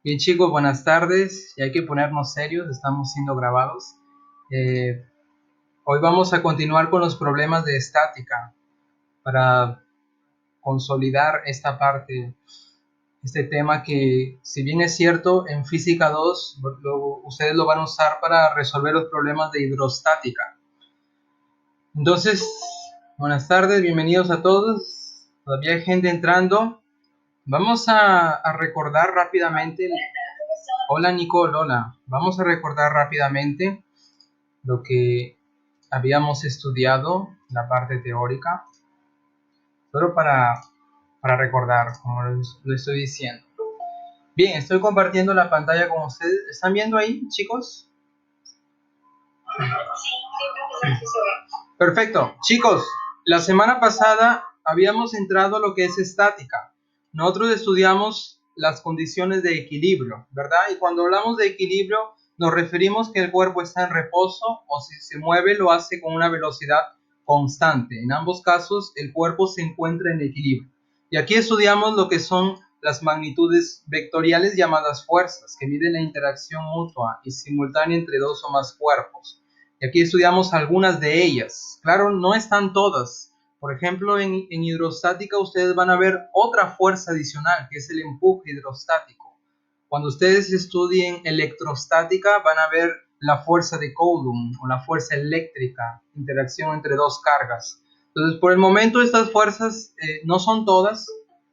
Bien chicos, buenas tardes. Y hay que ponernos serios, estamos siendo grabados. Eh, Hoy vamos a continuar con los problemas de estática para consolidar esta parte, este tema que, si bien es cierto, en física 2 ustedes lo van a usar para resolver los problemas de hidrostática. Entonces, buenas tardes, bienvenidos a todos. Todavía hay gente entrando. Vamos a recordar rápidamente. Hola Nicole, hola. Vamos a recordar rápidamente lo que habíamos estudiado, la parte teórica, solo para recordar, como lo estoy diciendo. Bien, estoy compartiendo la pantalla con ustedes. ¿Están viendo ahí, chicos? Perfecto. Chicos, la semana pasada habíamos entrado a lo que es estática. Nosotros estudiamos las condiciones de equilibrio, ¿verdad? Y cuando hablamos de equilibrio, nos referimos que el cuerpo está en reposo o si se mueve lo hace con una velocidad constante. En ambos casos, el cuerpo se encuentra en equilibrio. Y aquí estudiamos lo que son las magnitudes vectoriales llamadas fuerzas, que miden la interacción mutua y simultánea entre dos o más cuerpos. Y aquí estudiamos algunas de ellas. Claro, no están todas. Por ejemplo, en hidrostática ustedes van a ver otra fuerza adicional, que es el empuje hidrostático. Cuando ustedes estudien electrostática, van a ver la fuerza de Coulomb o la fuerza eléctrica, interacción entre dos cargas. Entonces, por el momento, estas fuerzas no son todas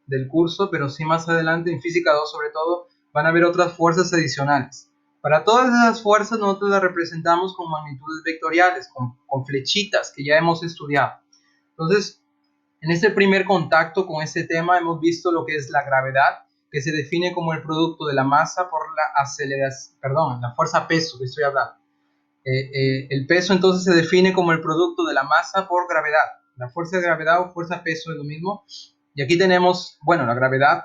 del curso, pero sí más adelante, en física 2 sobre todo, van a ver otras fuerzas adicionales. Para todas esas fuerzas nosotros las representamos con magnitudes vectoriales, con flechitas que ya hemos estudiado. Entonces, en este primer contacto con este tema hemos visto lo que es la gravedad, que se define como el producto de la masa por la aceleración, perdón, la fuerza peso que estoy hablando. El peso entonces se define como el producto de la masa por gravedad. La fuerza de gravedad o fuerza peso es lo mismo. Y aquí tenemos, bueno, la gravedad,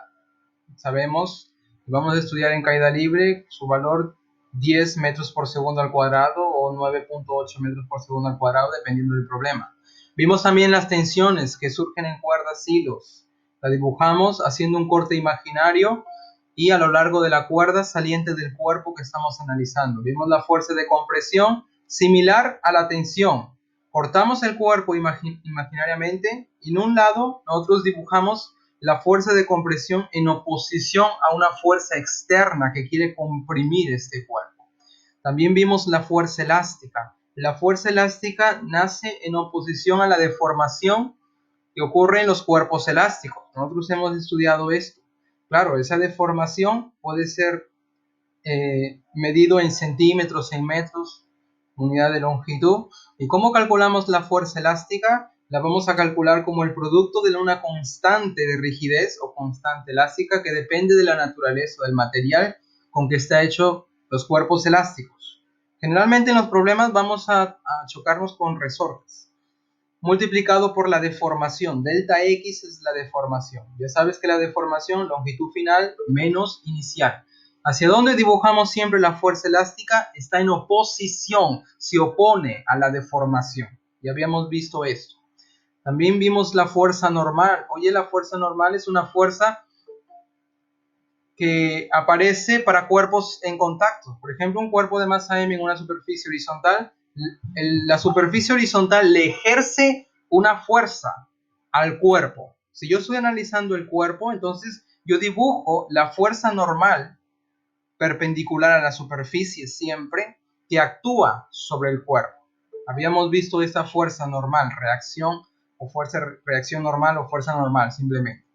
sabemos, vamos a estudiar en caída libre, su valor 10 metros por segundo al cuadrado o 9.8 metros por segundo al cuadrado, dependiendo del problema. Vimos también las tensiones que surgen en cuerdas hilos. La dibujamos haciendo un corte imaginario y a lo largo de la cuerda saliente del cuerpo que estamos analizando. Vimos la fuerza de compresión similar a la tensión. Cortamos el cuerpo imaginariamente y en un lado nosotros dibujamos la fuerza de compresión en oposición a una fuerza externa que quiere comprimir este cuerpo. También vimos la fuerza elástica. La fuerza elástica nace en oposición a la deformación que ocurre en los cuerpos elásticos. Nosotros hemos estudiado esto. Claro, esa deformación puede ser medido en centímetros, en metros, unidad de longitud. ¿Y cómo calculamos la fuerza elástica? La vamos a calcular como el producto de una constante de rigidez o constante elástica que depende de la naturaleza del material con que está hecho los cuerpos elásticos. Generalmente en los problemas vamos a chocarnos con resortes multiplicado por la deformación. Delta X es la deformación. Ya sabes que la deformación, longitud final menos inicial. ¿Hacia dónde dibujamos siempre la fuerza elástica? Está en oposición, se opone a la deformación. Ya habíamos visto esto. También vimos la fuerza normal. Oye, la fuerza normal es una fuerza que aparece para cuerpos en contacto. Por ejemplo, un cuerpo de masa m en una superficie horizontal, la superficie horizontal le ejerce una fuerza al cuerpo. Si yo estoy analizando el cuerpo, entonces yo dibujo la fuerza normal perpendicular a la superficie siempre que actúa sobre el cuerpo. Habíamos visto esta fuerza normal, reacción o fuerza reacción normal o fuerza normal simplemente.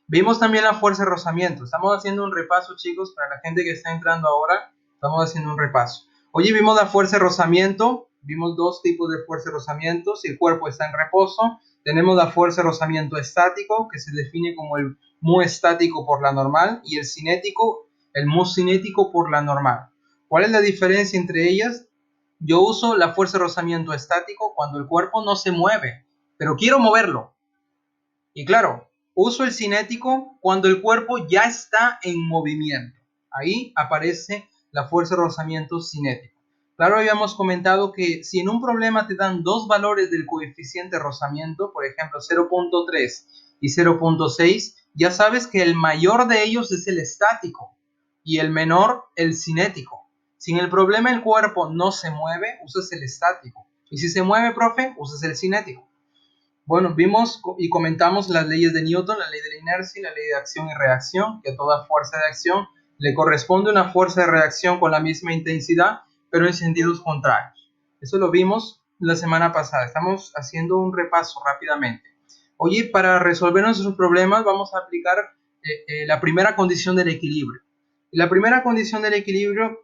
Vimos también la fuerza de rozamiento. Estamos haciendo un repaso, chicos, para la gente que está entrando ahora. Estamos haciendo un repaso. Hoy vimos la fuerza de rozamiento. Vimos dos tipos de fuerza de rozamiento. Si el cuerpo está en reposo, tenemos la fuerza de rozamiento estático, que se define como el mu estático por la normal, y el cinético, el mu cinético por la normal. ¿Cuál es la diferencia entre ellas? Yo uso la fuerza de rozamiento estático cuando el cuerpo no se mueve, pero quiero moverlo. Y claro, uso el cinético cuando el cuerpo ya está en movimiento. Ahí aparece la fuerza de rozamiento cinético. Claro, habíamos comentado que si en un problema te dan dos valores del coeficiente de rozamiento, por ejemplo 0.3 y 0.6, ya sabes que el mayor de ellos es el estático. y el menor el cinético. Si en el problema el cuerpo no se mueve, usas el estático. Y si se mueve, profe, usas el cinético. Bueno, vimos y comentamos las leyes de Newton, la ley de la inercia y la ley de acción y reacción, que a toda fuerza de acción le corresponde una fuerza de reacción con la misma intensidad, pero en sentidos contrarios. Eso lo vimos la semana pasada. Estamos haciendo un repaso rápidamente. Oye, para resolver nuestros problemas vamos a aplicar la primera condición del equilibrio. Y la primera condición del equilibrio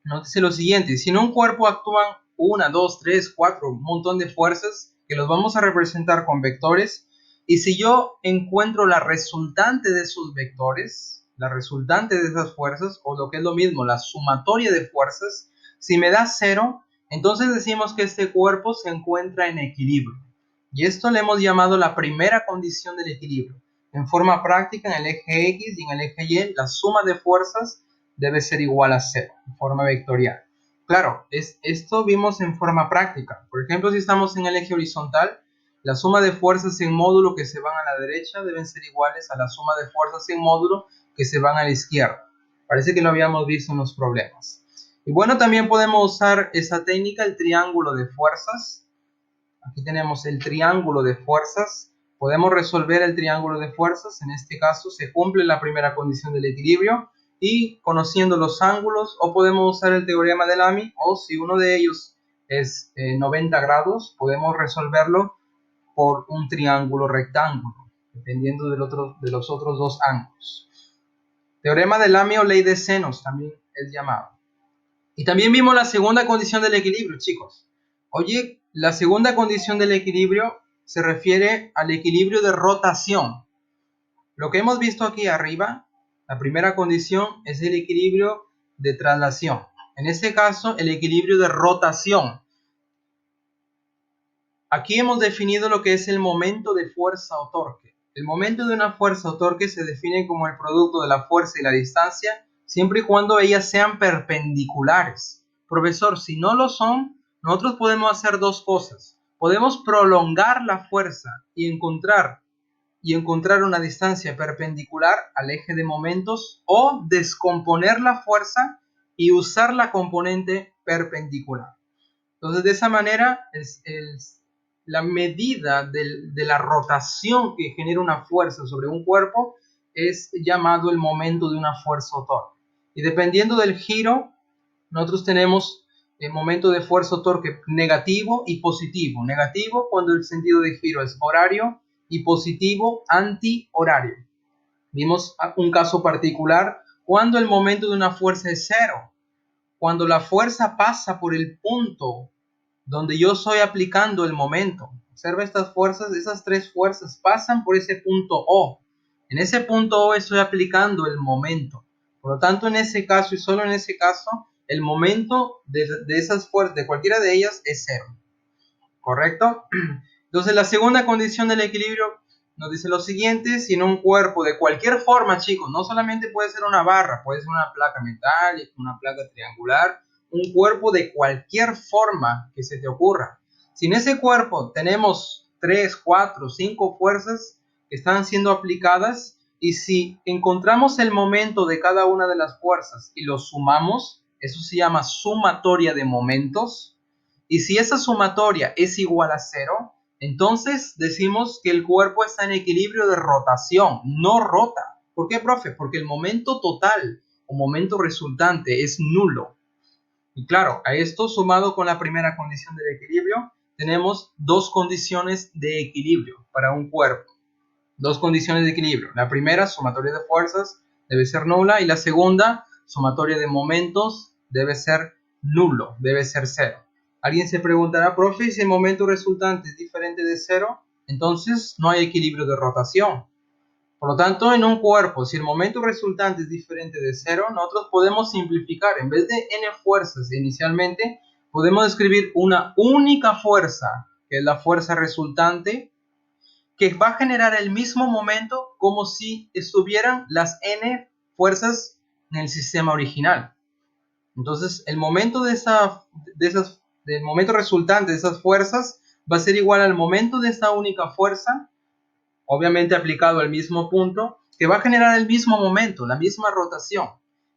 nos dice lo siguiente: si en un cuerpo actúan 1, 2, 3, 4, un montón de fuerzas que los vamos a representar con vectores, y si yo encuentro la resultante de esos vectores, la resultante de esas fuerzas, o lo que es lo mismo, la sumatoria de fuerzas, si me da 0, entonces decimos que este cuerpo se encuentra en equilibrio. Y esto le hemos llamado la primera condición del equilibrio. En forma práctica, en el eje X y en el eje Y, la suma de fuerzas debe ser igual a 0, en forma vectorial. Claro, esto vimos en forma práctica. Por ejemplo, si estamos en el eje horizontal, la suma de fuerzas en módulo que se van a la derecha deben ser iguales a la suma de fuerzas en módulo que se van a la izquierda. Parece que lo habíamos visto en los problemas. Y bueno, también podemos usar esa técnica, el triángulo de fuerzas. Aquí tenemos el triángulo de fuerzas. Podemos resolver el triángulo de fuerzas. En este caso se cumple la primera condición del equilibrio. Y conociendo los ángulos, o podemos usar el teorema de Lamy, o si uno de ellos es 90 grados, podemos resolverlo por un triángulo rectángulo, dependiendo de los otros dos ángulos. Teorema de Lamy o ley de senos también es llamado. Y también vimos la segunda condición del equilibrio, chicos. Oye, la segunda condición del equilibrio se refiere al equilibrio de rotación. Lo que hemos visto aquí arriba, la primera condición es el equilibrio de traslación. En este caso, el equilibrio de rotación. Aquí hemos definido lo que es el momento de fuerza o torque. El momento de una fuerza o torque se define como el producto de la fuerza y la distancia, siempre y cuando ellas sean perpendiculares. Profesor, si no lo son, nosotros podemos hacer dos cosas. Podemos prolongar la fuerza y encontrar una distancia perpendicular al eje de momentos, o descomponer la fuerza y usar la componente perpendicular. Entonces, de esa manera, la medida de la rotación que genera una fuerza sobre un cuerpo es llamado el momento de una fuerza o torque. Y dependiendo del giro, nosotros tenemos el momento de fuerza o torque negativo y positivo. Negativo cuando el sentido de giro es horario, y positivo anti-horario. Vimos un caso particular cuando el momento de una fuerza es 0. Cuando la fuerza pasa por el punto donde yo estoy aplicando el momento. Observa estas fuerzas, esas tres fuerzas pasan por ese punto O. En ese punto O estoy aplicando el momento. Por lo tanto, en ese caso y solo en ese caso, el momento de esas fuerzas, de cualquiera de ellas, es 0. ¿Correcto? Entonces, la segunda condición del equilibrio nos dice lo siguiente: si en un cuerpo de cualquier forma, chicos, no solamente puede ser una barra, puede ser una placa metálica, una placa triangular, un cuerpo de cualquier forma que se te ocurra. Si en ese cuerpo tenemos 3, 4, 5 fuerzas que están siendo aplicadas, y si encontramos el momento de cada una de las fuerzas y lo sumamos, eso se llama sumatoria de momentos. Y si esa sumatoria es igual a 0, entonces decimos que el cuerpo está en equilibrio de rotación, no rota. ¿Por qué, profe? Porque el momento total o momento resultante es nulo. Y claro, a esto sumado con la primera condición del equilibrio, tenemos dos condiciones de equilibrio para un cuerpo. Dos condiciones de equilibrio. La primera, sumatoria de fuerzas, debe ser nula. Y la segunda, sumatoria de momentos, debe ser nulo, debe ser 0. Alguien se preguntará, profe, si el momento resultante es diferente de 0, entonces no hay equilibrio de rotación. Por lo tanto, en un cuerpo, si el momento resultante es diferente de 0, nosotros podemos simplificar. En vez de n fuerzas inicialmente, podemos escribir una única fuerza, que es la fuerza resultante, que va a generar el mismo momento como si estuvieran las n fuerzas en el sistema original. Entonces, el momento del momento resultante de esas fuerzas va a ser igual al momento de esta única fuerza, obviamente aplicado al mismo punto, que va a generar el mismo momento, la misma rotación.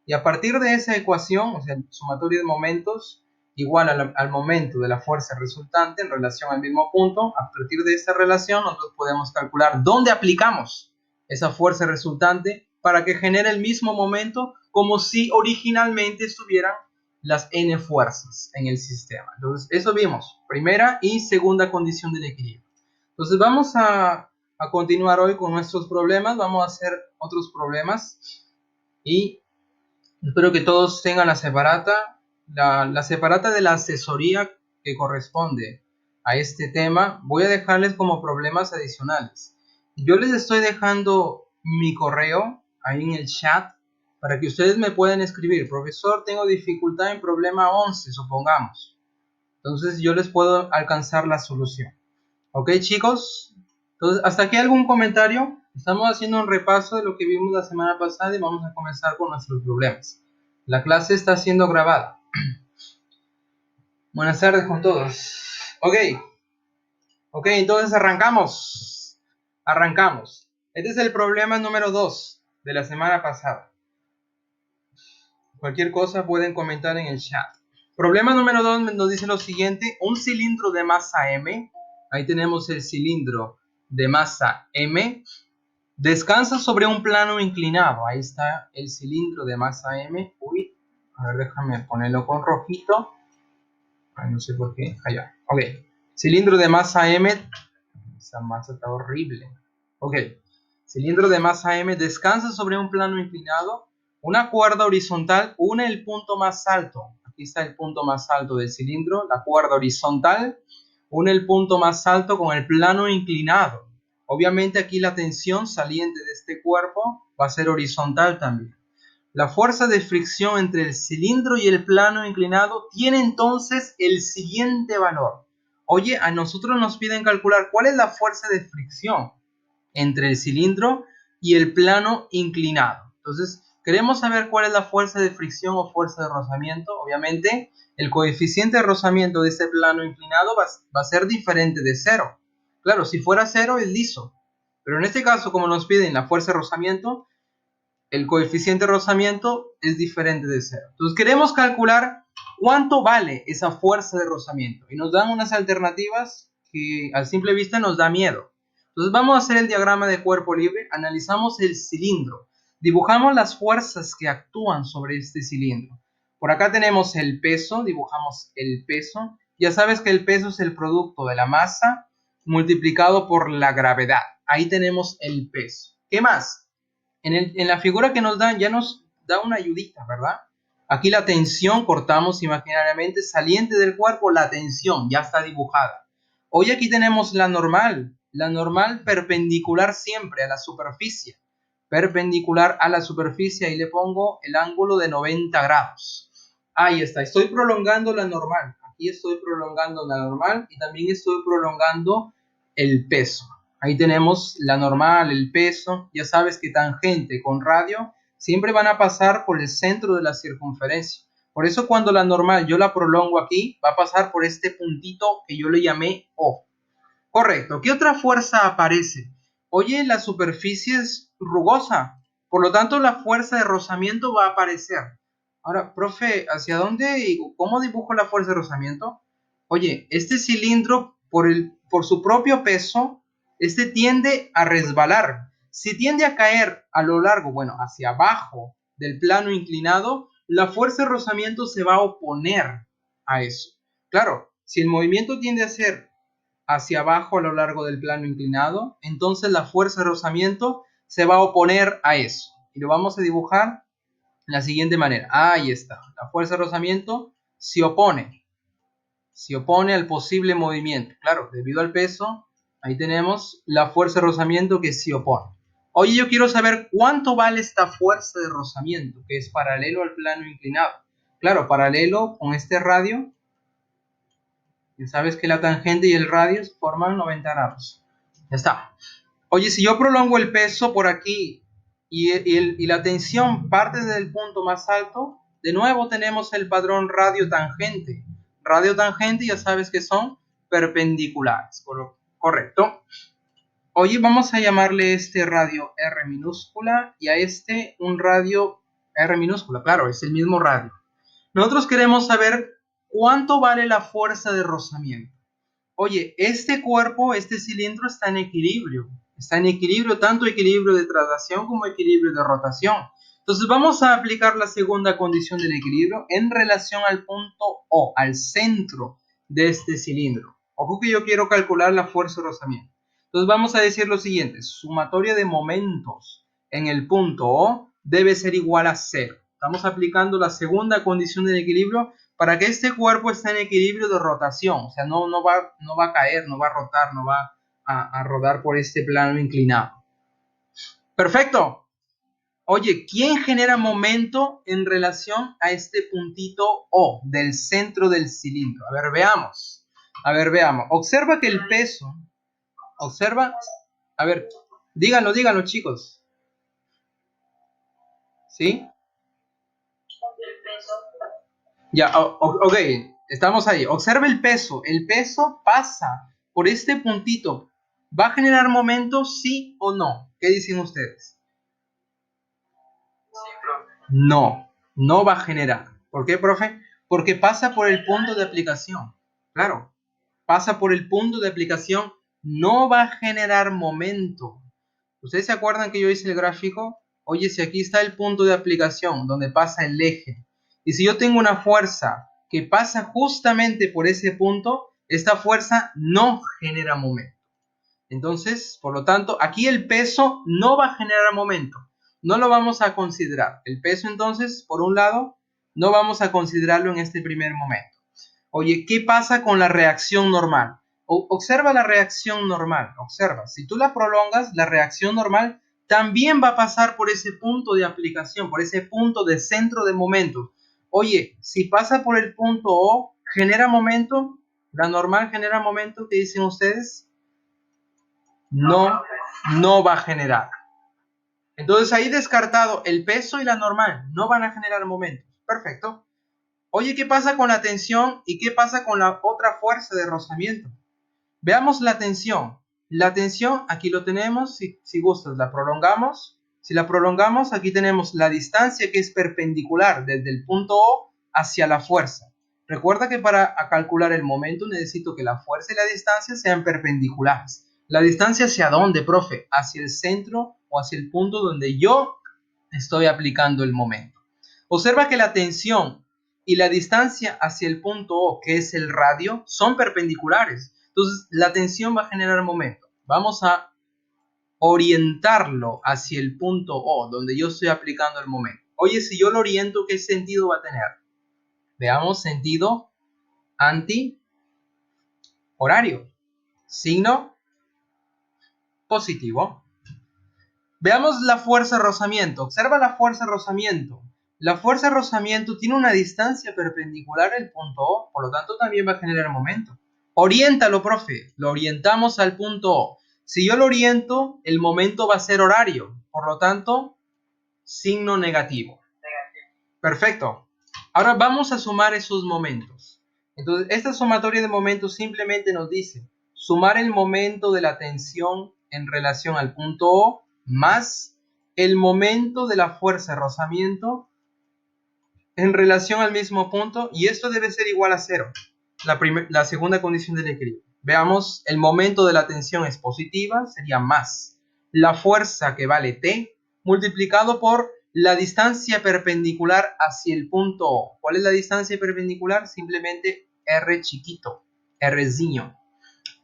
Y a partir de esa ecuación, o sea, el sumatorio de momentos igual al momento de la fuerza resultante en relación al mismo punto, a partir de esta relación nosotros podemos calcular dónde aplicamos esa fuerza resultante para que genere el mismo momento como si originalmente estuvieran las n fuerzas en el sistema. Entonces, eso vimos, primera y segunda condición del equilibrio. Entonces, vamos a continuar hoy con nuestros problemas, vamos a hacer otros problemas y espero que todos tengan la separata, la separata de la asesoría que corresponde a este tema. Voy a dejarles como problemas adicionales. Yo les estoy dejando mi correo ahí en el chat para que ustedes me puedan escribir. Profesor, tengo dificultad en problema 11, supongamos. Entonces yo les puedo alcanzar la solución. ¿Ok, chicos? Entonces, ¿hasta aquí algún comentario? Estamos haciendo un repaso de lo que vimos la semana pasada y vamos a comenzar con nuestros problemas. La clase está siendo grabada. Buenas tardes con todos. Ok, entonces arrancamos. Arrancamos. Este es el problema número 2 de la semana pasada. Cualquier cosa pueden comentar en el chat. Problema número 2 nos dice lo siguiente. Un cilindro de masa M. Ahí tenemos el cilindro de masa M. Descansa sobre un plano inclinado. Ahí está el cilindro de masa M. Uy, a ver, déjame ponerlo con rojito. Ay, no sé por qué. Allá. Ok. Cilindro de masa M. Esa masa está horrible. Ok. Cilindro de masa M descansa sobre un plano inclinado. Una cuerda horizontal une el punto más alto. Aquí está el punto más alto del cilindro. La cuerda horizontal une el punto más alto con el plano inclinado. Obviamente aquí la tensión saliente de este cuerpo va a ser horizontal también. La fuerza de fricción entre el cilindro y el plano inclinado tiene entonces el siguiente valor. Oye, a nosotros nos piden calcular cuál es la fuerza de fricción entre el cilindro y el plano inclinado. Entonces, queremos saber cuál es la fuerza de fricción o fuerza de rozamiento. Obviamente, el coeficiente de rozamiento de este plano inclinado va a ser diferente de 0. Claro, si fuera 0 es liso. Pero en este caso, como nos piden la fuerza de rozamiento, el coeficiente de rozamiento es diferente de 0. Entonces queremos calcular cuánto vale esa fuerza de rozamiento. Y nos dan unas alternativas que a simple vista nos da miedo. Entonces vamos a hacer el diagrama de cuerpo libre. Analizamos el cilindro. Dibujamos las fuerzas que actúan sobre este cilindro. Por acá tenemos el peso. Dibujamos el peso. Ya sabes que el peso es el producto de la masa multiplicado por la gravedad. Ahí tenemos el peso. ¿Qué más? En la figura que nos dan ya nos da una ayudita, ¿verdad? Aquí la tensión cortamos imaginariamente saliente del cuerpo, la tensión ya está dibujada. Hoy aquí tenemos la normal perpendicular siempre a la superficie. Perpendicular a la superficie, ahí le pongo el ángulo de 90 grados. Ahí está, estoy prolongando la normal. Aquí estoy prolongando la normal y también estoy prolongando el peso. Ahí tenemos la normal, el peso. Ya sabes que tangente con radio siempre van a pasar por el centro de la circunferencia. Por eso cuando la normal yo la prolongo aquí, va a pasar por este puntito que yo le llamé O. Correcto. ¿Qué otra fuerza aparece? Oye, la superficie es rugosa. Por lo tanto, la fuerza de rozamiento va a aparecer. Ahora, profe, ¿hacia dónde y cómo dibujo la fuerza de rozamiento? Oye, este cilindro, por su propio peso, este tiende a resbalar. Si tiende a caer a lo largo, bueno, hacia abajo del plano inclinado, la fuerza de rozamiento se va a oponer a eso. Claro, si el movimiento tiende a ser hacia abajo a lo largo del plano inclinado, entonces la fuerza de rozamiento se va a oponer a eso. Y lo vamos a dibujar de la siguiente manera. Ahí está. La fuerza de rozamiento se opone al posible movimiento. Claro, debido al peso, ahí tenemos la fuerza de rozamiento que se opone. Oye, yo quiero saber cuánto vale esta fuerza de rozamiento, que es paralelo al plano inclinado. Claro, paralelo con este radio. Ya sabes que la tangente y el radio forman 90 grados. Ya está. Oye, si yo prolongo el peso por aquí y la tensión parte del punto más alto, de nuevo tenemos el patrón radio-tangente. Radio-tangente ya sabes que son perpendiculares. Correcto. Oye, vamos a llamarle este radio R minúscula y a este un radio R minúscula, claro, es el mismo radio. Nosotros queremos saber cuánto vale la fuerza de rozamiento. Oye, este cuerpo, este cilindro está en equilibrio. Está en equilibrio, tanto equilibrio de traslación como equilibrio de rotación. Entonces vamos a aplicar la segunda condición del equilibrio en relación al punto O, al centro de este cilindro. Ojo que yo quiero calcular la fuerza de rozamiento. Entonces vamos a decir lo siguiente: sumatoria de momentos en el punto O debe ser igual a 0. Estamos aplicando la segunda condición del equilibrio para que este cuerpo esté en equilibrio de rotación. O sea, no va a caer, no va a rotar, no va a rodar por este plano inclinado. Perfecto. Oye, ¿quién genera momento en relación a este puntito O del centro del cilindro? A ver, veamos. Observa que el peso, a ver, díganlo, chicos. ¿Sí? Ya, ok, estamos ahí. Observa el peso. El peso pasa por este puntito. ¿Va a generar momento, sí o no? ¿Qué dicen ustedes? No, no va a generar. ¿Por qué, profe? Porque pasa por el punto de aplicación. Claro, pasa por el punto de aplicación, no va a generar momento. ¿Ustedes se acuerdan que yo hice el gráfico? Oye, si aquí está el punto de aplicación donde pasa el eje, y si yo tengo una fuerza que pasa justamente por ese punto, esta fuerza no genera momento. Entonces, por lo tanto, aquí el peso no va a generar momento. No lo vamos a considerar. El peso, entonces, por un lado, no vamos a considerarlo en este primer momento. Oye, ¿qué pasa con la reacción normal? Observa la reacción normal. Observa, si tú la prolongas, la reacción normal también va a pasar por ese punto de aplicación, por ese punto de centro de momento. Oye, si pasa por el punto O, ¿genera momento? ¿La normal genera momento? ¿Qué dicen ustedes? No va a generar. Entonces ahí descartado el peso y la normal, no van a generar momentos. Perfecto. Oye, ¿qué pasa con la tensión y qué pasa con la otra fuerza de rozamiento? Veamos la tensión. La tensión, aquí lo tenemos, si gustas, la prolongamos. Si la prolongamos, aquí tenemos la distancia que es perpendicular desde el punto O hacia la fuerza. Recuerda que para calcular el momento necesito que la fuerza y la distancia sean perpendiculares. ¿La distancia hacia dónde, profe? Hacia el centro o hacia el punto donde yo estoy aplicando el momento. Observa que la tensión y la distancia hacia el punto O, que es el radio, son perpendiculares. Entonces, la tensión va a generar momento. Vamos a orientarlo hacia el punto O, donde yo estoy aplicando el momento. Oye, si yo lo oriento, ¿qué sentido va a tener? Veamos, sentido anti-horario. Signo positivo. Veamos la fuerza de rozamiento. Observa la fuerza de rozamiento. La fuerza de rozamiento tiene una distancia perpendicular al punto O, por lo tanto también va a generar momento. Oriéntalo, profe. Lo orientamos al punto O. Si yo lo oriento, el momento va a ser horario. Por lo tanto, signo negativo. Perfecto. Ahora vamos a sumar esos momentos. Entonces, esta sumatoria de momentos simplemente nos dice sumar el momento de la tensión en relación al punto O más el momento de la fuerza de rozamiento en relación al mismo punto, y esto debe ser igual a 0. La segunda condición del equilibrio. Veamos, el momento de la tensión es positiva, sería más la fuerza que vale T multiplicado por la distancia perpendicular hacia el punto O. ¿Cuál es la distancia perpendicular? Simplemente R chiquito, Rzinho,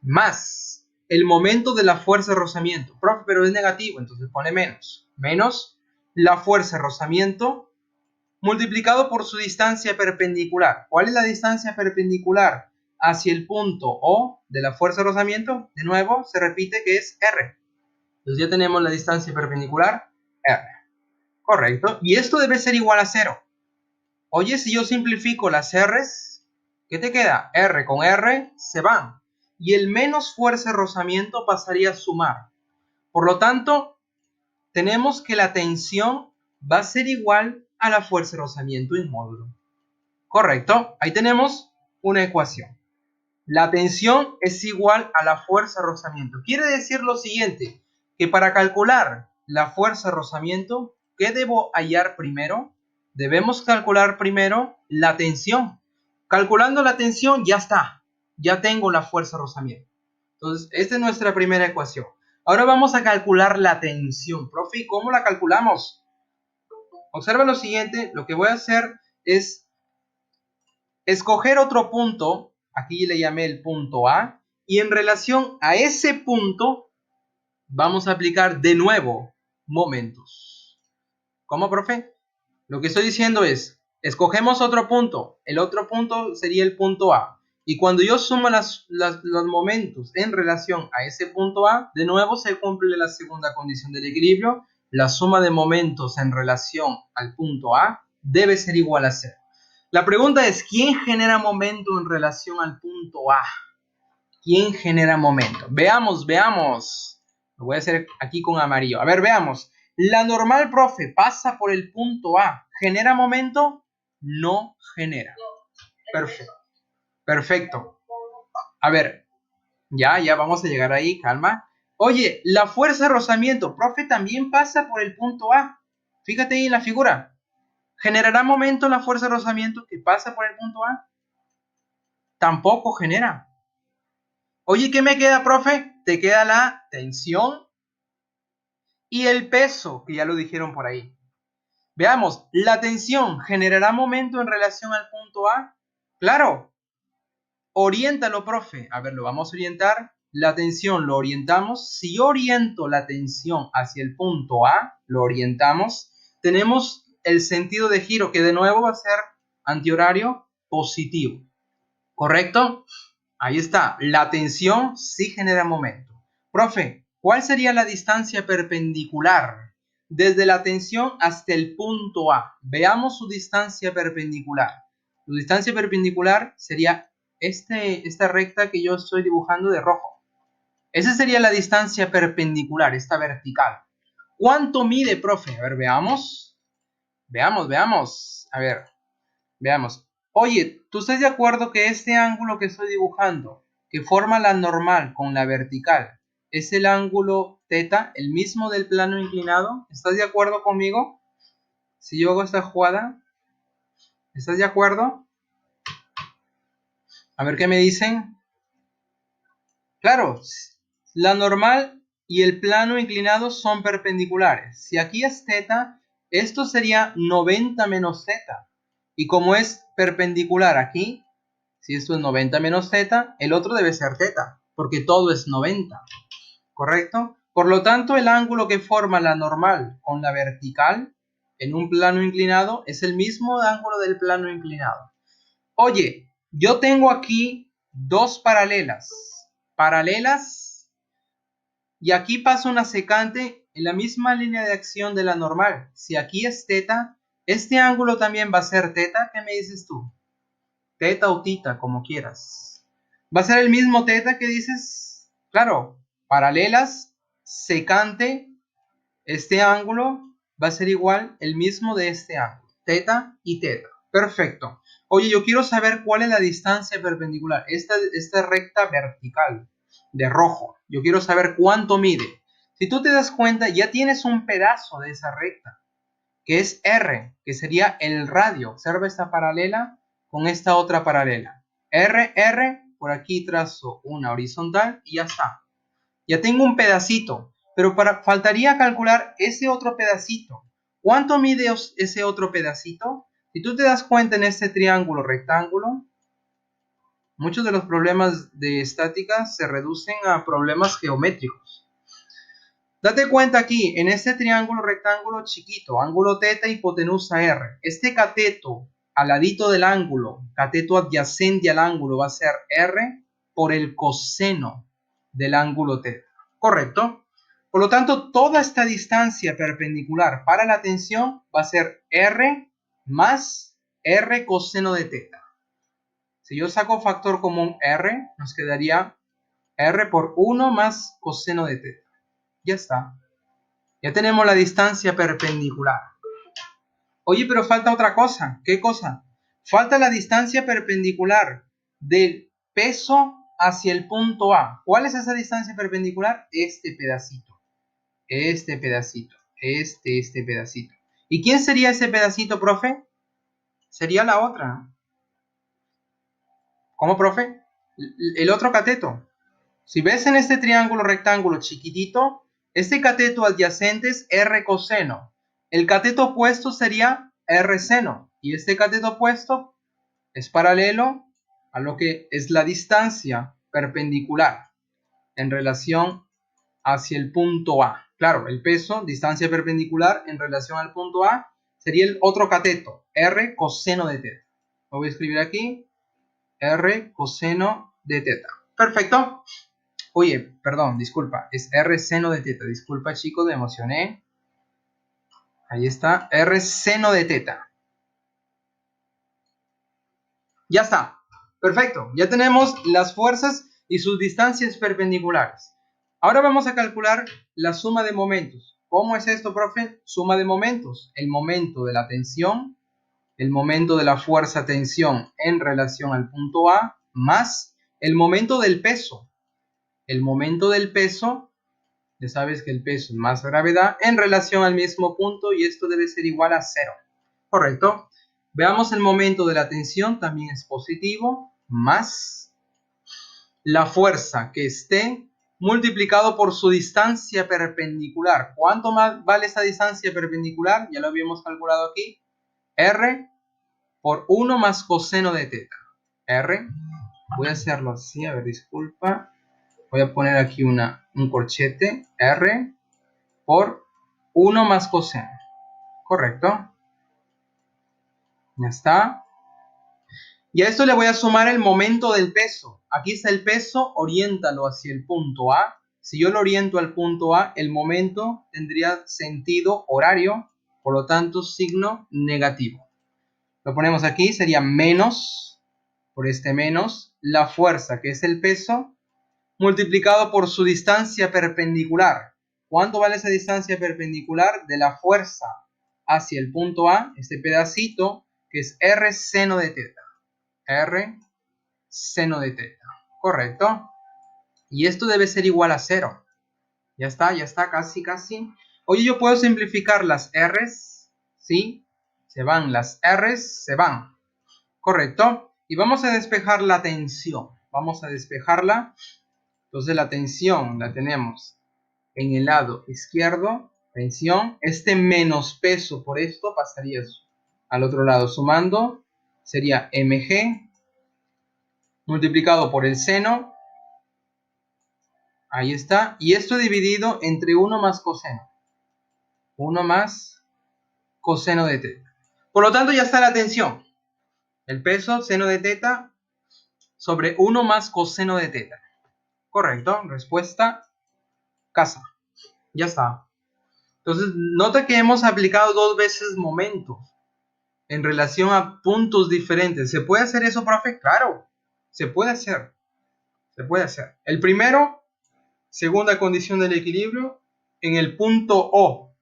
más el momento de la fuerza de rozamiento. Profe, pero es negativo, entonces pone menos. Menos la fuerza de rozamiento multiplicado por su distancia perpendicular. ¿Cuál es la distancia perpendicular hacia el punto O de la fuerza de rozamiento? De nuevo, se repite que es R. Entonces ya tenemos la distancia perpendicular, R. Correcto. Y esto debe ser igual a 0. Oye, si yo simplifico las R's, ¿qué te queda? R con R se van. Y el menos fuerza de rozamiento pasaría a sumar. Por lo tanto, tenemos que la tensión va a ser igual a la fuerza de rozamiento en módulo. Correcto. Ahí tenemos una ecuación. La tensión es igual a la fuerza de rozamiento. Quiere decir lo siguiente, que para calcular la fuerza de rozamiento, ¿qué debo hallar primero? debemos calcular primero la tensión. Calculando la tensión, ya está. Ya tengo la fuerza de rozamiento. Entonces, esta es nuestra primera ecuación. Ahora vamos a calcular la tensión. Profe, ¿y cómo la calculamos? Observa lo siguiente. Lo que voy a hacer es escoger otro punto. Aquí le llamé el punto A. Y en relación a ese punto, vamos a aplicar de nuevo momentos. ¿Cómo, profe? Lo que estoy diciendo es, escogemos otro punto. El otro punto sería el punto A. Y cuando yo sumo los momentos en relación a ese punto A, de nuevo se cumple la segunda condición del equilibrio. La suma de momentos en relación al punto A debe ser igual a 0. La pregunta es, ¿quién genera momento en relación al punto A? ¿Quién genera momento? Veamos. Lo voy a hacer aquí con amarillo. A ver, veamos. La normal, profe, pasa por el punto A. ¿Genera momento? No genera. Perfecto. Perfecto. A ver, ya vamos a llegar ahí, calma. Oye, la fuerza de rozamiento, profe, también pasa por el punto A. Fíjate ahí en la figura. ¿Generará momento la fuerza de rozamiento que pasa por el punto A? Tampoco genera. Oye, ¿qué me queda, profe? Te queda la tensión y el peso, que ya lo dijeron por ahí. Veamos, ¿la tensión generará momento en relación al punto A? Claro. Oriéntalo, profe. A ver, lo vamos a orientar. La tensión lo orientamos. Si yo oriento la tensión hacia el punto A, lo orientamos. Tenemos el sentido de giro, que de nuevo va a ser antihorario positivo. ¿Correcto? Ahí está. La tensión sí genera momento. Profe, ¿cuál sería la distancia perpendicular desde la tensión hasta el punto A? Veamos su distancia perpendicular. Su distancia perpendicular sería esta recta que yo estoy dibujando de rojo. Esa sería la distancia perpendicular, esta vertical. ¿Cuánto mide, profe? A ver, veamos. Veamos. A ver, veamos. Oye, ¿tú estás de acuerdo que este ángulo que estoy dibujando, que forma la normal con la vertical, es el ángulo θ, el mismo del plano inclinado? ¿Estás de acuerdo conmigo? Si yo hago esta jugada, ¿estás de acuerdo? A ver qué me dicen. Claro, la normal y el plano inclinado son perpendiculares. Si aquí es θ, esto sería 90 menos z. Y como es perpendicular aquí, si esto es 90 menos z, el otro debe ser θ, porque todo es 90, ¿correcto? Por lo tanto, el ángulo que forma la normal con la vertical en un plano inclinado es el mismo ángulo del plano inclinado. Oye, yo tengo aquí dos paralelas, y aquí pasa una secante en la misma línea de acción de la normal. Si aquí es θ, este ángulo también va a ser θ. ¿Qué me dices tú? Θ o tita, como quieras. ¿Va a ser el mismo θ que dices? Claro, paralelas, secante, este ángulo va a ser igual el mismo de este ángulo, θ y θ. Perfecto. Oye, yo quiero saber cuál es la distancia perpendicular, esta recta vertical de rojo. Yo quiero saber cuánto mide. Si tú te das cuenta, ya tienes un pedazo de esa recta, que es R, que sería el radio. Observa esta paralela con esta otra paralela. R, por aquí trazo una horizontal y ya está. Ya tengo un pedacito, pero faltaría calcular ese otro pedacito. ¿Cuánto mide ese otro pedacito? Si tú te das cuenta en este triángulo rectángulo, muchos de los problemas de estática se reducen a problemas geométricos. Date cuenta aquí, en este triángulo rectángulo chiquito, ángulo θ, hipotenusa R. Este cateto al ladito del ángulo, cateto adyacente al ángulo, va a ser R por el coseno del ángulo θ. ¿Correcto? Por lo tanto, toda esta distancia perpendicular para la tensión va a ser R más R coseno de θ. Si yo saco factor común R, nos quedaría R por 1 más coseno de θ. Ya está. Ya tenemos la distancia perpendicular. Oye, pero falta otra cosa. ¿Qué cosa? Falta la distancia perpendicular del peso hacia el punto A. ¿Cuál es esa distancia perpendicular? Este pedacito. Este pedacito. Este pedacito. ¿Y quién sería ese pedacito, profe? Sería la otra. ¿Cómo, profe? El otro cateto. Si ves en este triángulo rectángulo chiquitito, este cateto adyacente es R coseno. El cateto opuesto sería R seno. Y este cateto opuesto es paralelo a lo que es la distancia perpendicular en relación hacia el punto A. Claro, el peso, distancia perpendicular en relación al punto A, sería el otro cateto, R coseno de teta. Lo voy a escribir aquí, R coseno de teta. Perfecto. Oye, perdón, disculpa, es R seno de teta. Disculpa, chicos, me emocioné. Ahí está, R seno de teta. Ya está. Perfecto. Ya tenemos las fuerzas y sus distancias perpendiculares. Ahora vamos a calcular la suma de momentos. ¿Cómo es esto, profe? Suma de momentos. El momento de la tensión, el momento de la fuerza-tensión en relación al punto A, más el momento del peso. El momento del peso, ya sabes que el peso es más gravedad, en relación al mismo punto, y esto debe ser igual a 0. ¿Correcto? Veamos el momento de la tensión, también es positivo, más la fuerza que esté multiplicado por su distancia perpendicular. ¿Cuánto más vale esa distancia perpendicular? Ya lo habíamos calculado aquí. R por 1 más coseno de teta. R, voy a hacerlo así, a ver, disculpa. Voy a poner aquí un corchete. R por 1 más coseno. ¿Correcto? Ya está. Y a esto le voy a sumar el momento del peso. Aquí está el peso, oriéntalo hacia el punto A. Si yo lo oriento al punto A, el momento tendría sentido horario, por lo tanto signo negativo. Lo ponemos aquí, sería menos, por este menos, la fuerza, que es el peso, multiplicado por su distancia perpendicular. ¿Cuánto vale esa distancia perpendicular de la fuerza hacia el punto A? Este pedacito, que es R seno de teta. R seno de teta. ¿Correcto? Y esto debe ser igual a 0. Ya está, casi. Oye, yo puedo simplificar las R's, ¿sí? Se van, las R's se van. ¿Correcto? Y vamos a despejar la tensión. Vamos a despejarla. Entonces la tensión la tenemos en el lado izquierdo. Tensión. Este menos peso por esto pasaría al otro lado. Sumando sería mg multiplicado por el seno. Ahí está. Y esto dividido entre 1 más coseno. 1 más coseno de teta. Por lo tanto, ya está la tensión. El peso, seno de teta, sobre 1 más coseno de teta. Correcto. Respuesta, casa. Ya está. Entonces, nota que hemos aplicado 2 veces momentos en relación a puntos diferentes. ¿Se puede hacer eso, profe? Claro. Se puede hacer. Se puede hacer. El primero, segunda condición del equilibrio, en el punto O,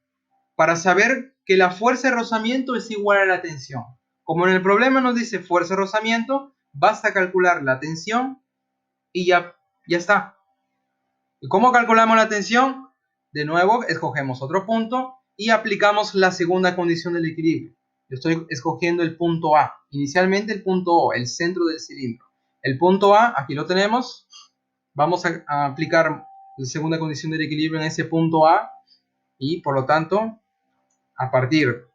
para saber que la fuerza de rozamiento es igual a la tensión. Como en el problema nos dice fuerza de rozamiento, basta calcular la tensión y ya está. ¿Y cómo calculamos la tensión? De nuevo, escogemos otro punto y aplicamos la segunda condición del equilibrio. Yo estoy escogiendo el punto A. Inicialmente el punto O, el centro del cilindro. El punto A, aquí lo tenemos. Vamos a aplicar la segunda condición del equilibrio en ese punto A y por lo tanto, a partir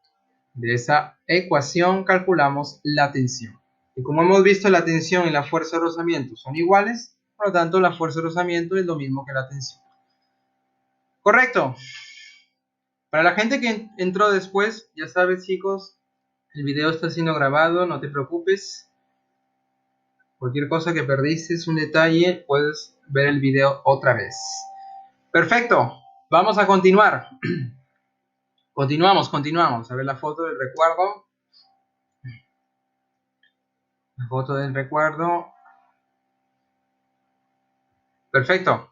de esa ecuación calculamos la tensión. Y como hemos visto, la tensión y la fuerza de rozamiento son iguales, por lo tanto la fuerza de rozamiento es lo mismo que la tensión. Correcto. Para la gente que entró después, ya sabes, chicos, el video está siendo grabado, no te preocupes. Cualquier cosa que perdiste es un detalle, puedes ver el video otra vez. Perfecto, vamos a continuar. Continuamos. A ver la foto del recuerdo. La foto del recuerdo. Perfecto.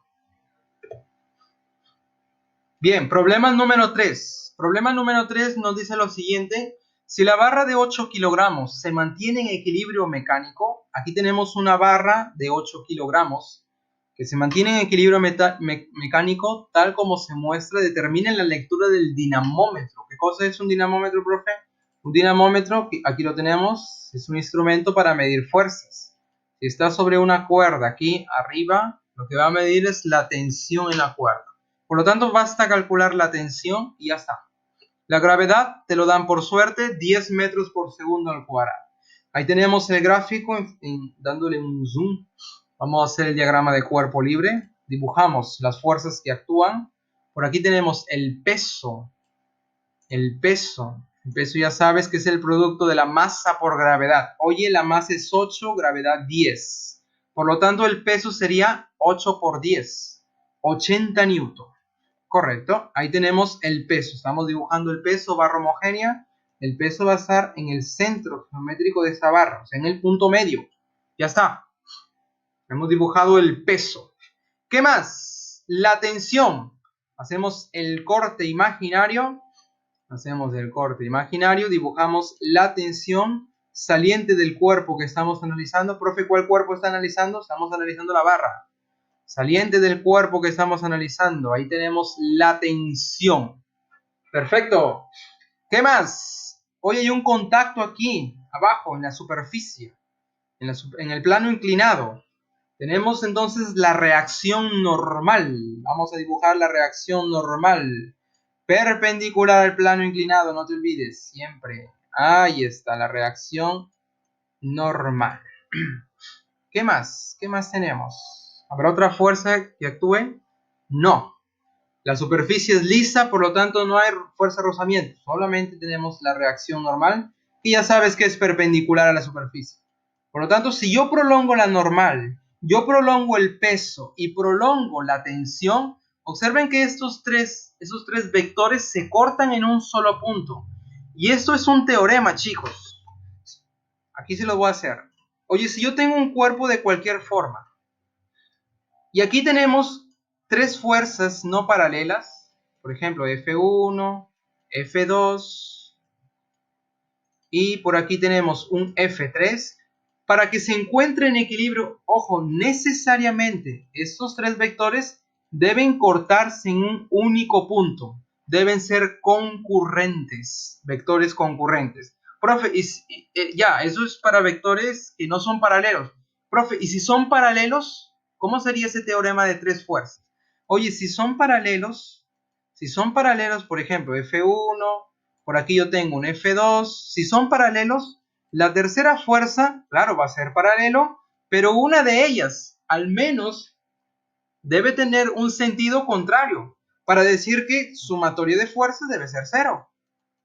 Bien, problema número 3. Problema número 3 nos dice lo siguiente. Si la barra de 8 kilogramos se mantiene en equilibrio mecánico, aquí tenemos una barra de 8 kilogramos que se mantiene en equilibrio mecánico tal como se muestra, determinen la lectura del dinamómetro. ¿Qué cosa es un dinamómetro, profe? Un dinamómetro, aquí lo tenemos, es un instrumento para medir fuerzas. Si está sobre una cuerda aquí arriba, lo que va a medir es la tensión en la cuerda. Por lo tanto, basta calcular la tensión y ya está. La gravedad te lo dan por suerte 10 metros por segundo al cuadrado. Ahí tenemos el gráfico dándole un zoom. Vamos a hacer el diagrama de cuerpo libre. Dibujamos las fuerzas que actúan. Por aquí tenemos el peso. El peso ya sabes que es el producto de la masa por gravedad. Oye, la masa es 8, gravedad 10. Por lo tanto, el peso sería 8 por 10. 80 newton. Correcto. Ahí tenemos el peso. Estamos dibujando el peso, barra homogénea. El peso va a estar en el centro geométrico de esa barra, o sea, en el punto medio. Ya está. Hemos dibujado el peso. ¿Qué más? La tensión. Hacemos el corte imaginario. Dibujamos la tensión saliente del cuerpo que estamos analizando. Profe, ¿cuál cuerpo está analizando? Estamos analizando la barra. Saliente del cuerpo que estamos analizando. Ahí tenemos la tensión. Perfecto. ¿Qué más? Hoy hay un contacto aquí, abajo, en la superficie. En el plano inclinado. Tenemos entonces la reacción normal. Vamos a dibujar la reacción normal. Perpendicular al plano inclinado, no te olvides, siempre. Ahí está, la reacción normal. ¿Qué más? ¿Qué más tenemos? ¿Habrá otra fuerza que actúe? No. La superficie es lisa, por lo tanto no hay fuerza de rozamiento. Solamente tenemos la reacción normal, y ya sabes que es perpendicular a la superficie. Por lo tanto, si yo prolongo la normal, yo prolongo el peso y prolongo la tensión, observen que esos tres vectores se cortan en un solo punto. Y esto es un teorema, chicos. Aquí se lo voy a hacer. Oye, si yo tengo un cuerpo de cualquier forma, y aquí tenemos tres fuerzas no paralelas, por ejemplo, F1, F2, y por aquí tenemos un F3, para que se encuentre en equilibrio, ojo, necesariamente estos tres vectores deben cortarse en un único punto, deben ser concurrentes, vectores concurrentes. Profe, eso es para vectores que no son paralelos. Profe, ¿y si son paralelos? ¿Cómo sería ese teorema de tres fuerzas? Oye, si son paralelos, por ejemplo, F1, por aquí yo tengo un F2, si son paralelos, la tercera fuerza, claro, va a ser paralelo, pero una de ellas, al menos, debe tener un sentido contrario, para decir que sumatoria de fuerzas debe ser cero,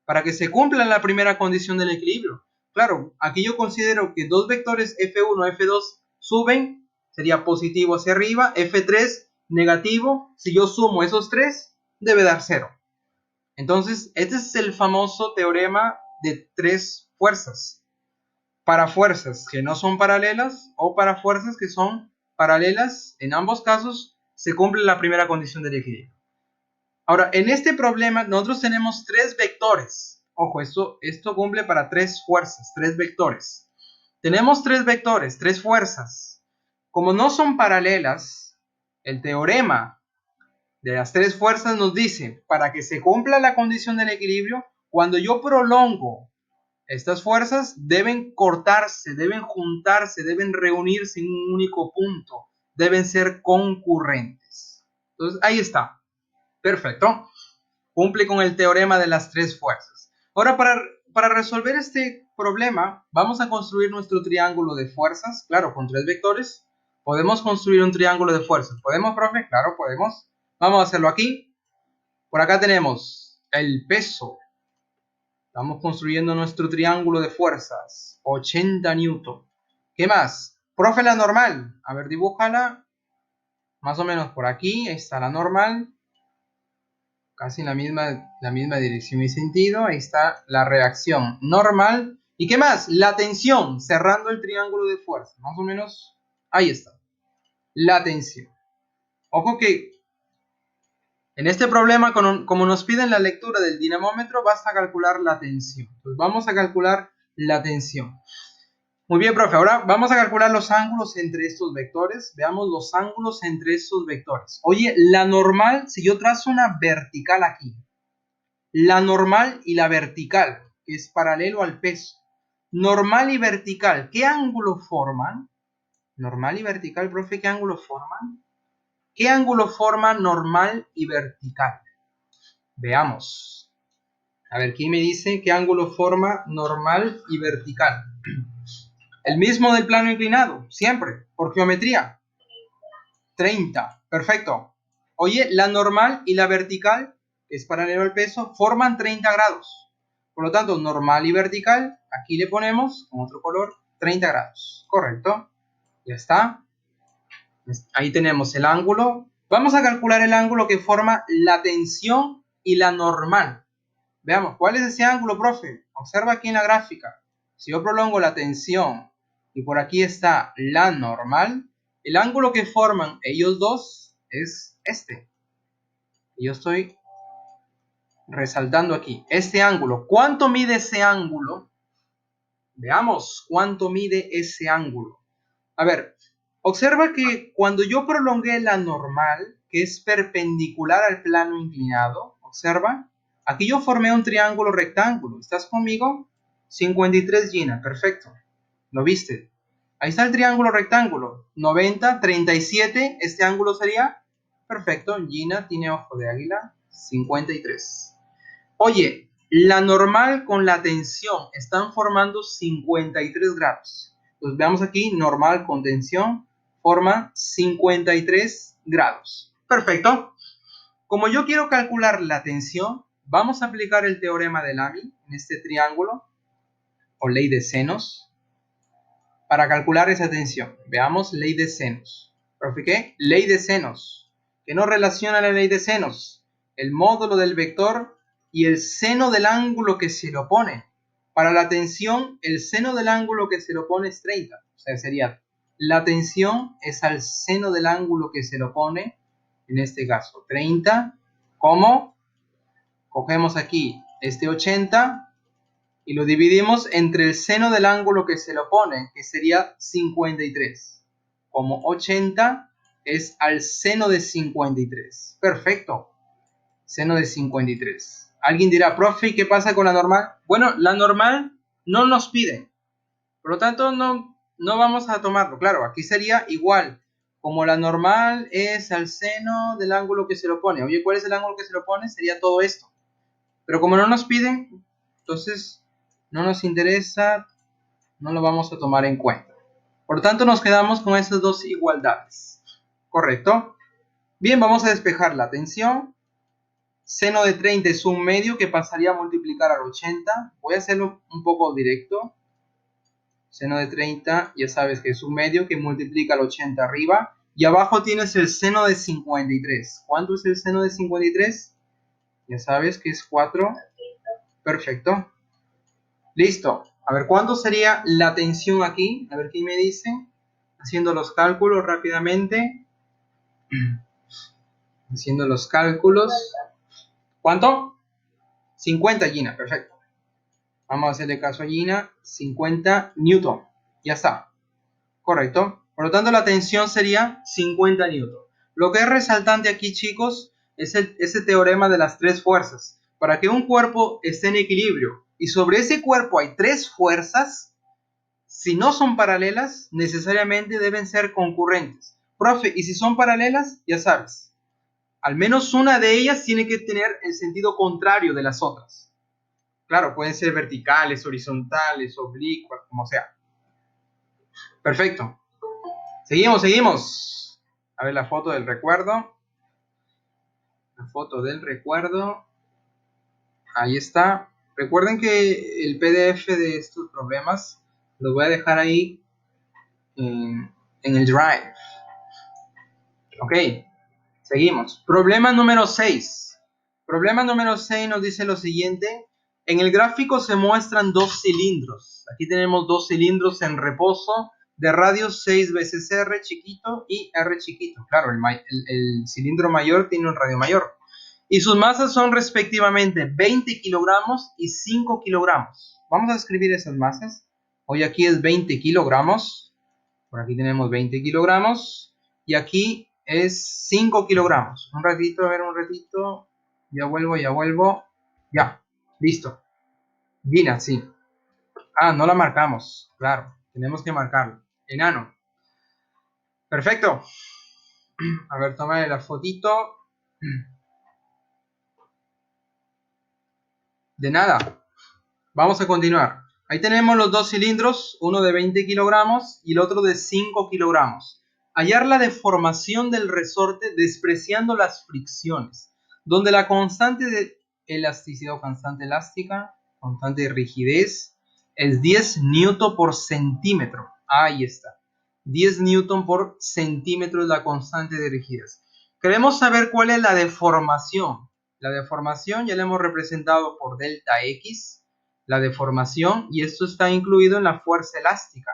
para que se cumpla la primera condición del equilibrio. Claro, aquí yo considero que dos vectores F1, F2 suben, sería positivo hacia arriba, F3 negativo, si yo sumo esos tres, debe dar cero. Entonces, este es el famoso teorema de tres fuerzas. Para fuerzas que no son paralelas o para fuerzas que son paralelas, en ambos casos se cumple la primera condición del equilibrio. Ahora, en este problema nosotros tenemos tres vectores. Ojo, esto cumple para tres fuerzas, tres vectores. Tenemos tres vectores, tres fuerzas. Como no son paralelas, el teorema de las tres fuerzas nos dice, para que se cumpla la condición del equilibrio, cuando yo prolongo estas fuerzas, deben cortarse, deben juntarse, deben reunirse en un único punto, deben ser concurrentes. Entonces, ahí está. Perfecto. Cumple con el teorema de las tres fuerzas. Ahora, para resolver este problema, vamos a construir nuestro triángulo de fuerzas. Claro, con tres vectores podemos construir un triángulo de fuerzas. ¿Podemos, profe? Claro, podemos. Vamos a hacerlo aquí. Por acá tenemos el peso. Estamos construyendo nuestro triángulo de fuerzas. 80 newton. ¿Qué más? Profe, la normal. A ver, dibújala. Más o menos por aquí. Ahí está la normal. Casi en la misma dirección y sentido. Ahí está la reacción normal. ¿Y qué más? La tensión. Cerrando el triángulo de fuerza. Más o menos. Ahí está. La tensión. Ojo que en este problema, como nos piden la lectura del dinamómetro, basta calcular la tensión. Pues vamos a calcular la tensión. Muy bien, profe. Ahora vamos a calcular los ángulos entre estos vectores. Veamos los ángulos entre estos vectores. Oye, la normal, si yo trazo una vertical aquí, la normal y la vertical, que es paralelo al peso. Normal y vertical, ¿qué ángulo forman? Normal y vertical, profe, ¿qué ángulo forman? ¿Qué ángulo forman normal y vertical? Veamos. A ver, ¿quién me dice qué ángulo forma normal y vertical? El mismo del plano inclinado, siempre, por geometría. 30, perfecto. Oye, la normal y la vertical, que es paralelo al peso, forman 30 grados. Por lo tanto, normal y vertical, aquí le ponemos, con otro color, 30 grados. Correcto. Ya está. Ahí tenemos el ángulo. Vamos a calcular el ángulo que forma la tensión y la normal. Veamos, ¿cuál es ese ángulo, profe? Observa aquí en la gráfica. Si yo prolongo la tensión y por aquí está la normal, el ángulo que forman ellos dos es este. Y yo estoy resaltando aquí este ángulo. ¿Cuánto mide ese ángulo? Veamos cuánto mide ese ángulo. A ver, observa que cuando yo prolongué la normal, que es perpendicular al plano inclinado, observa, aquí yo formé un triángulo rectángulo. ¿Estás conmigo? 53, Gina, perfecto. ¿Lo viste? Ahí está el triángulo rectángulo. 90, 37, este ángulo sería perfecto. Gina tiene ojo de águila. 53. Oye, la normal con la tensión están formando 53 grados. Pues veamos aquí, normal con tensión forma 53 grados. Perfecto. Como yo quiero calcular la tensión, vamos a aplicar el teorema de Lamy en este triángulo o ley de senos para calcular esa tensión. Veamos ley de senos. ¿Profe qué? Ley de senos. ¿Qué nos relaciona la ley de senos? El módulo del vector y el seno del ángulo que se le opone. Para la tensión, el seno del ángulo que se le opone es 30. O sea, sería la tensión es al seno del ángulo que se le opone, en este caso 30. ¿Cómo? Cogemos aquí este 80 y lo dividimos entre el seno del ángulo que se le opone, que sería 53. Como 80 es al seno de 53. Perfecto. Seno de 53. Alguien dirá, profe, ¿qué pasa con la normal? Bueno, la normal no nos pide. Por lo tanto, no vamos a tomarlo. Claro, aquí sería igual. Como la normal es al seno del ángulo que se le opone. Oye, ¿cuál es el ángulo que se le opone? Sería todo esto. Pero como no nos piden, entonces no nos interesa, no lo vamos a tomar en cuenta. Por lo tanto, nos quedamos con esas dos igualdades. ¿Correcto? Bien, vamos a despejar la tensión. Seno de 30 es un medio que pasaría a multiplicar al 80. Voy a hacerlo un poco directo. Seno de 30, ya sabes que es un medio que multiplica al 80 arriba. Y abajo tienes el seno de 53. ¿Cuánto es el seno de 53? Ya sabes que es 4. Perfecto. Listo. A ver, ¿cuánto sería la tensión aquí? A ver, ¿quién me dice? Haciendo los cálculos rápidamente. Haciendo los cálculos. ¿Cuánto? 50, Gina. Perfecto. Vamos a hacerle caso a Gina. 50 newton. Ya está. Correcto. Por lo tanto, la tensión sería 50 newton. Lo que es resaltante aquí, chicos, es ese teorema de las tres fuerzas. Para que un cuerpo esté en equilibrio y sobre ese cuerpo hay tres fuerzas, si no son paralelas, necesariamente deben ser concurrentes. Profe, y si son paralelas, ya sabes, al menos una de ellas tiene que tener el sentido contrario de las otras. Claro, pueden ser verticales, horizontales, oblicuas, como sea. Perfecto. Seguimos. A ver la foto del recuerdo. La foto del recuerdo. Ahí está. Recuerden que el PDF de estos problemas lo voy a dejar ahí en el Drive. Ok, seguimos. Problema número 6. Problema número 6 nos dice lo siguiente. En el gráfico se muestran dos cilindros. Aquí tenemos dos cilindros en reposo de radio 6 veces R chiquito y R chiquito. Claro, el cilindro mayor tiene un radio mayor. Y sus masas son respectivamente 20 kilogramos y 5 kilogramos. Vamos a escribir esas masas. Hoy aquí es 20 kilogramos. Por aquí tenemos 20 kilogramos. Y aquí es 5 kilogramos. Un ratito, a ver, un ratito. Ya vuelvo, ya vuelvo. Ya, listo. Gina, sí. Ah, no la marcamos. Claro, tenemos que marcarlo. Enano. Perfecto. A ver, toma la fotito. De nada. Vamos a continuar. Ahí tenemos los dos cilindros, uno de 20 kilogramos y el otro de 5 kilogramos. Hallar la deformación del resorte despreciando las fricciones, donde la constante de elasticidad o constante elástica, constante de rigidez, es 10 newton por centímetro. Ahí está. 10 newton por centímetro es la constante de rigidez. Queremos saber cuál es la deformación. La deformación ya la hemos representado por delta X, la deformación, y esto está incluido en la fuerza elástica.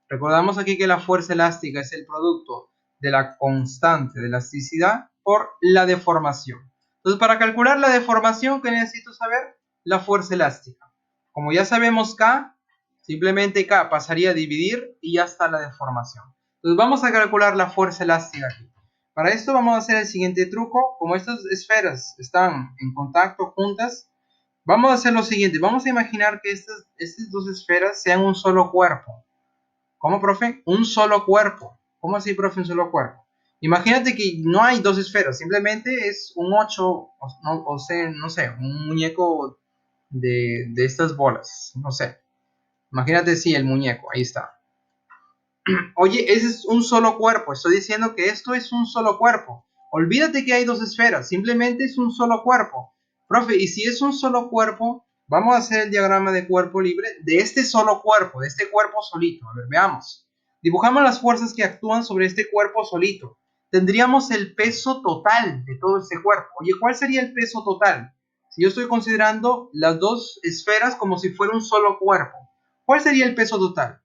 Recordamos aquí que la fuerza elástica es el producto de la constante de elasticidad por la deformación. Entonces, para calcular la deformación, ¿qué necesito saber? La fuerza elástica. Como ya sabemos K, simplemente K pasaría a dividir y ya está la deformación. Entonces, vamos a calcular la fuerza elástica aquí. Para esto vamos a hacer el siguiente truco. Como estas esferas están en contacto juntas, vamos a hacer lo siguiente. Vamos a imaginar que estas dos esferas sean un solo cuerpo. ¿Cómo, profe? Un solo cuerpo. ¿Cómo así, profe, un solo cuerpo? Imagínate que no hay dos esferas, simplemente es un 8, o sea, no sé, un muñeco de estas bolas, no sé. Imagínate, sí, el muñeco, ahí está. Oye, ese es un solo cuerpo, estoy diciendo que esto es un solo cuerpo. Olvídate que hay dos esferas, simplemente es un solo cuerpo. Profe, y si es un solo cuerpo, vamos a hacer el diagrama de cuerpo libre de este solo cuerpo, de este cuerpo solito. A ver, veamos. Dibujamos las fuerzas que actúan sobre este cuerpo solito. Tendríamos el peso total de todo este cuerpo. Oye, ¿cuál sería el peso total? Si yo estoy considerando las dos esferas como si fuera un solo cuerpo, ¿cuál sería el peso total?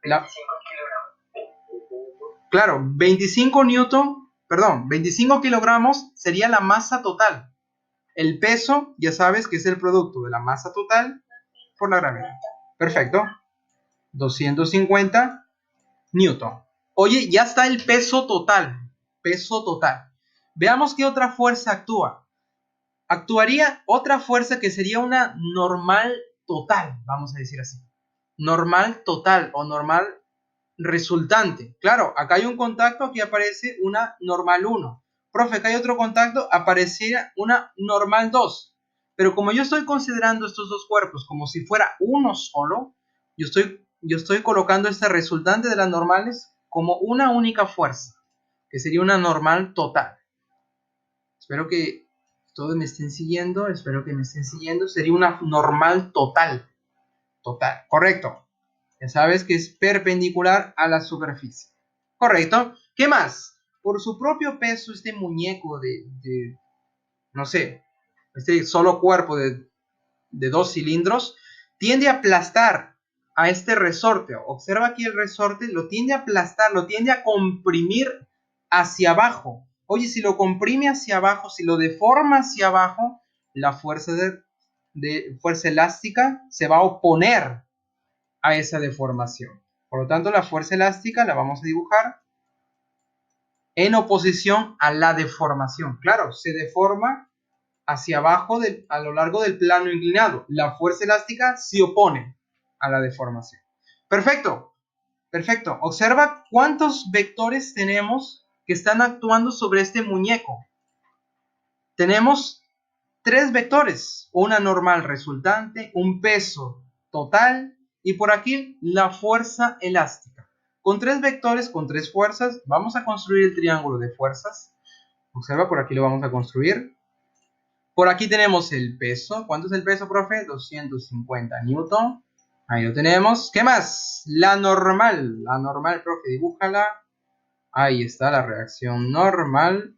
La, Claro, 25 kilogramos sería la masa total. El peso, ya sabes que es el producto de la masa total por la gravedad. Perfecto. 250 newton. Oye, ya está el peso total. Peso total. Veamos qué otra fuerza actúa. Actuaría otra fuerza que sería una normal total, vamos a decir así. Normal total o normal resultante. Claro, acá hay un contacto, aquí aparece una normal 1. Profe, acá hay otro contacto, apareciera una normal 2. Pero como yo estoy considerando estos dos cuerpos como si fuera uno solo, yo estoy colocando este resultante de las normales como una única fuerza, que sería una normal total. Espero que todos me estén siguiendo, sería una normal total. Total, correcto. Ya sabes que es perpendicular a la superficie. Correcto. ¿Qué más? Por su propio peso, este muñeco no sé, este solo cuerpo de dos cilindros, tiende a aplastar a este resorte. Observa aquí el resorte, lo tiende a aplastar, lo tiende a comprimir hacia abajo. Oye, si lo comprime hacia abajo, si lo deforma hacia abajo, la fuerza fuerza elástica se va a oponer a esa deformación. Por lo tanto, la fuerza elástica la vamos a dibujar en oposición a la deformación. Claro, se deforma hacia abajo a lo largo del plano inclinado. La fuerza elástica se opone a la deformación. Perfecto, perfecto. Observa cuántos vectores tenemos que están actuando sobre este muñeco. Tenemos 3 vectores, una normal resultante, un peso total y por aquí la fuerza elástica. Con 3 vectores, con 3 fuerzas, vamos a construir el triángulo de fuerzas. Observa, por aquí lo vamos a construir. Por aquí tenemos el peso. ¿Cuánto es el peso, profe? 250 newton. Ahí lo tenemos. ¿Qué más? La normal, profe, dibújala. Ahí está la reacción normal.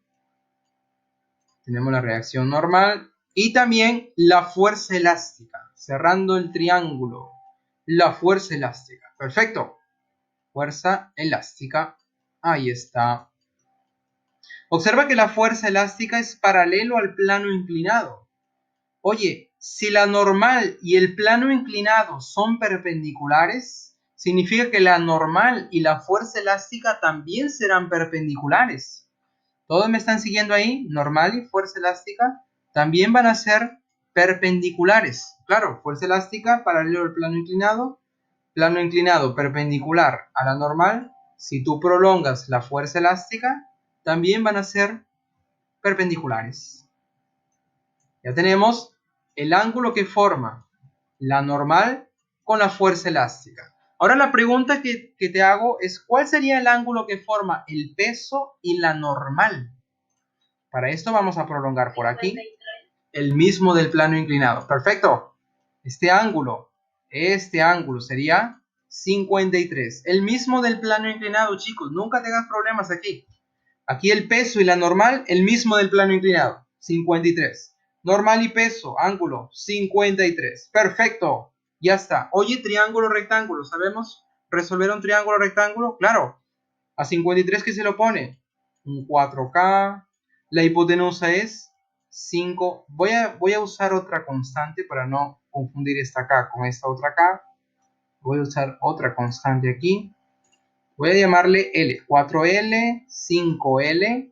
Tenemos la reacción normal. Y también la fuerza elástica, cerrando el triángulo. La fuerza elástica. Perfecto. Fuerza elástica. Ahí está. Observa que la fuerza elástica es paralelo al plano inclinado. Oye, si la normal y el plano inclinado son perpendiculares, significa que la normal y la fuerza elástica también serán perpendiculares. ¿Todos me están siguiendo ahí? Normal y fuerza elástica también van a ser perpendiculares. Claro, fuerza elástica paralelo al plano inclinado perpendicular a la normal. Si tú prolongas la fuerza elástica, también van a ser perpendiculares. Ya tenemos el ángulo que forma la normal con la fuerza elástica. Ahora la pregunta que te hago es, ¿cuál sería el ángulo que forma el peso y la normal? Para esto vamos a prolongar por aquí el mismo del plano inclinado. Perfecto. Este ángulo sería 53. El mismo del plano inclinado, chicos. Nunca tengas problemas aquí. Aquí el peso y la normal, el mismo del plano inclinado. 53. Normal y peso, ángulo, 53. Perfecto. Ya está. Oye, triángulo, rectángulo. ¿Sabemos resolver un triángulo, rectángulo? Claro. A 53, ¿qué se lo pone? Un 4K. La hipotenusa es 5. Voy a usar otra constante para no confundir esta K con esta otra K. Voy a usar otra constante aquí. Voy a llamarle L. 4L, 5L.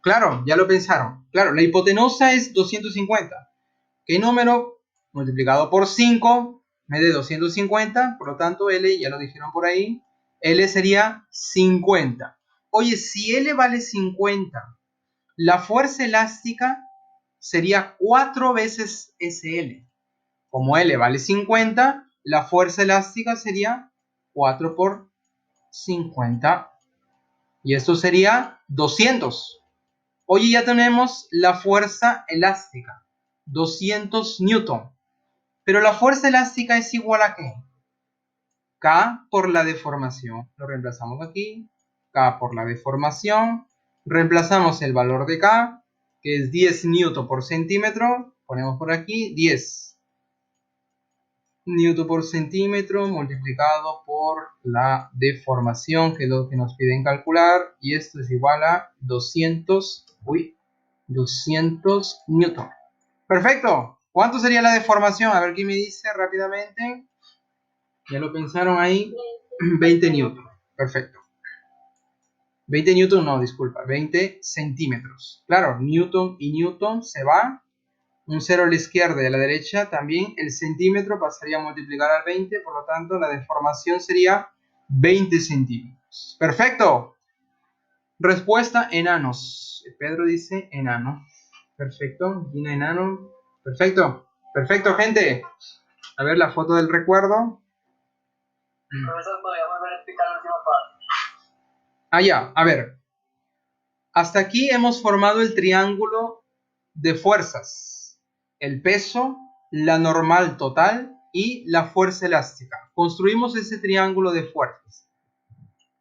Claro, ya lo pensaron. Claro, la hipotenusa es 250. ¿Qué número multiplicado por 5 me dé 250? Por lo tanto, L, ya lo dijeron por ahí, L sería 50. Oye, si L vale 50, la fuerza elástica sería 4 veces SL. Como L vale 50, la fuerza elástica sería 4 por 50. Y esto sería 200. Oye, ya tenemos la fuerza elástica, 200 newton. Pero la fuerza elástica es igual a ¿qué? K por la deformación. Lo reemplazamos aquí. K por la deformación. Reemplazamos el valor de K, que es 10 newton por centímetro. Ponemos por aquí 10 newton por centímetro multiplicado por la deformación, que es lo que nos piden calcular. Y esto es igual a 200 newton. Perfecto. ¿Cuánto sería la deformación? A ver qué me dice rápidamente. ¿Ya lo pensaron ahí? 20 newton. Perfecto. 20 newton, no, disculpa. 20 centímetros. Claro, newton y newton se va. Un 0 a la izquierda y a la derecha también. El centímetro pasaría a multiplicar al 20. Por lo tanto, la deformación sería 20 centímetros. Perfecto. Respuesta, enanos. Pedro dice enano. Perfecto. Gina, enano. Perfecto. Perfecto, gente. A ver la foto del recuerdo. Profesor, ¿podría volver a explicar la última parte? Ah, ya. A ver. Hasta aquí hemos formado el triángulo de fuerzas. El peso, la normal total y la fuerza elástica. Construimos ese triángulo de fuerzas.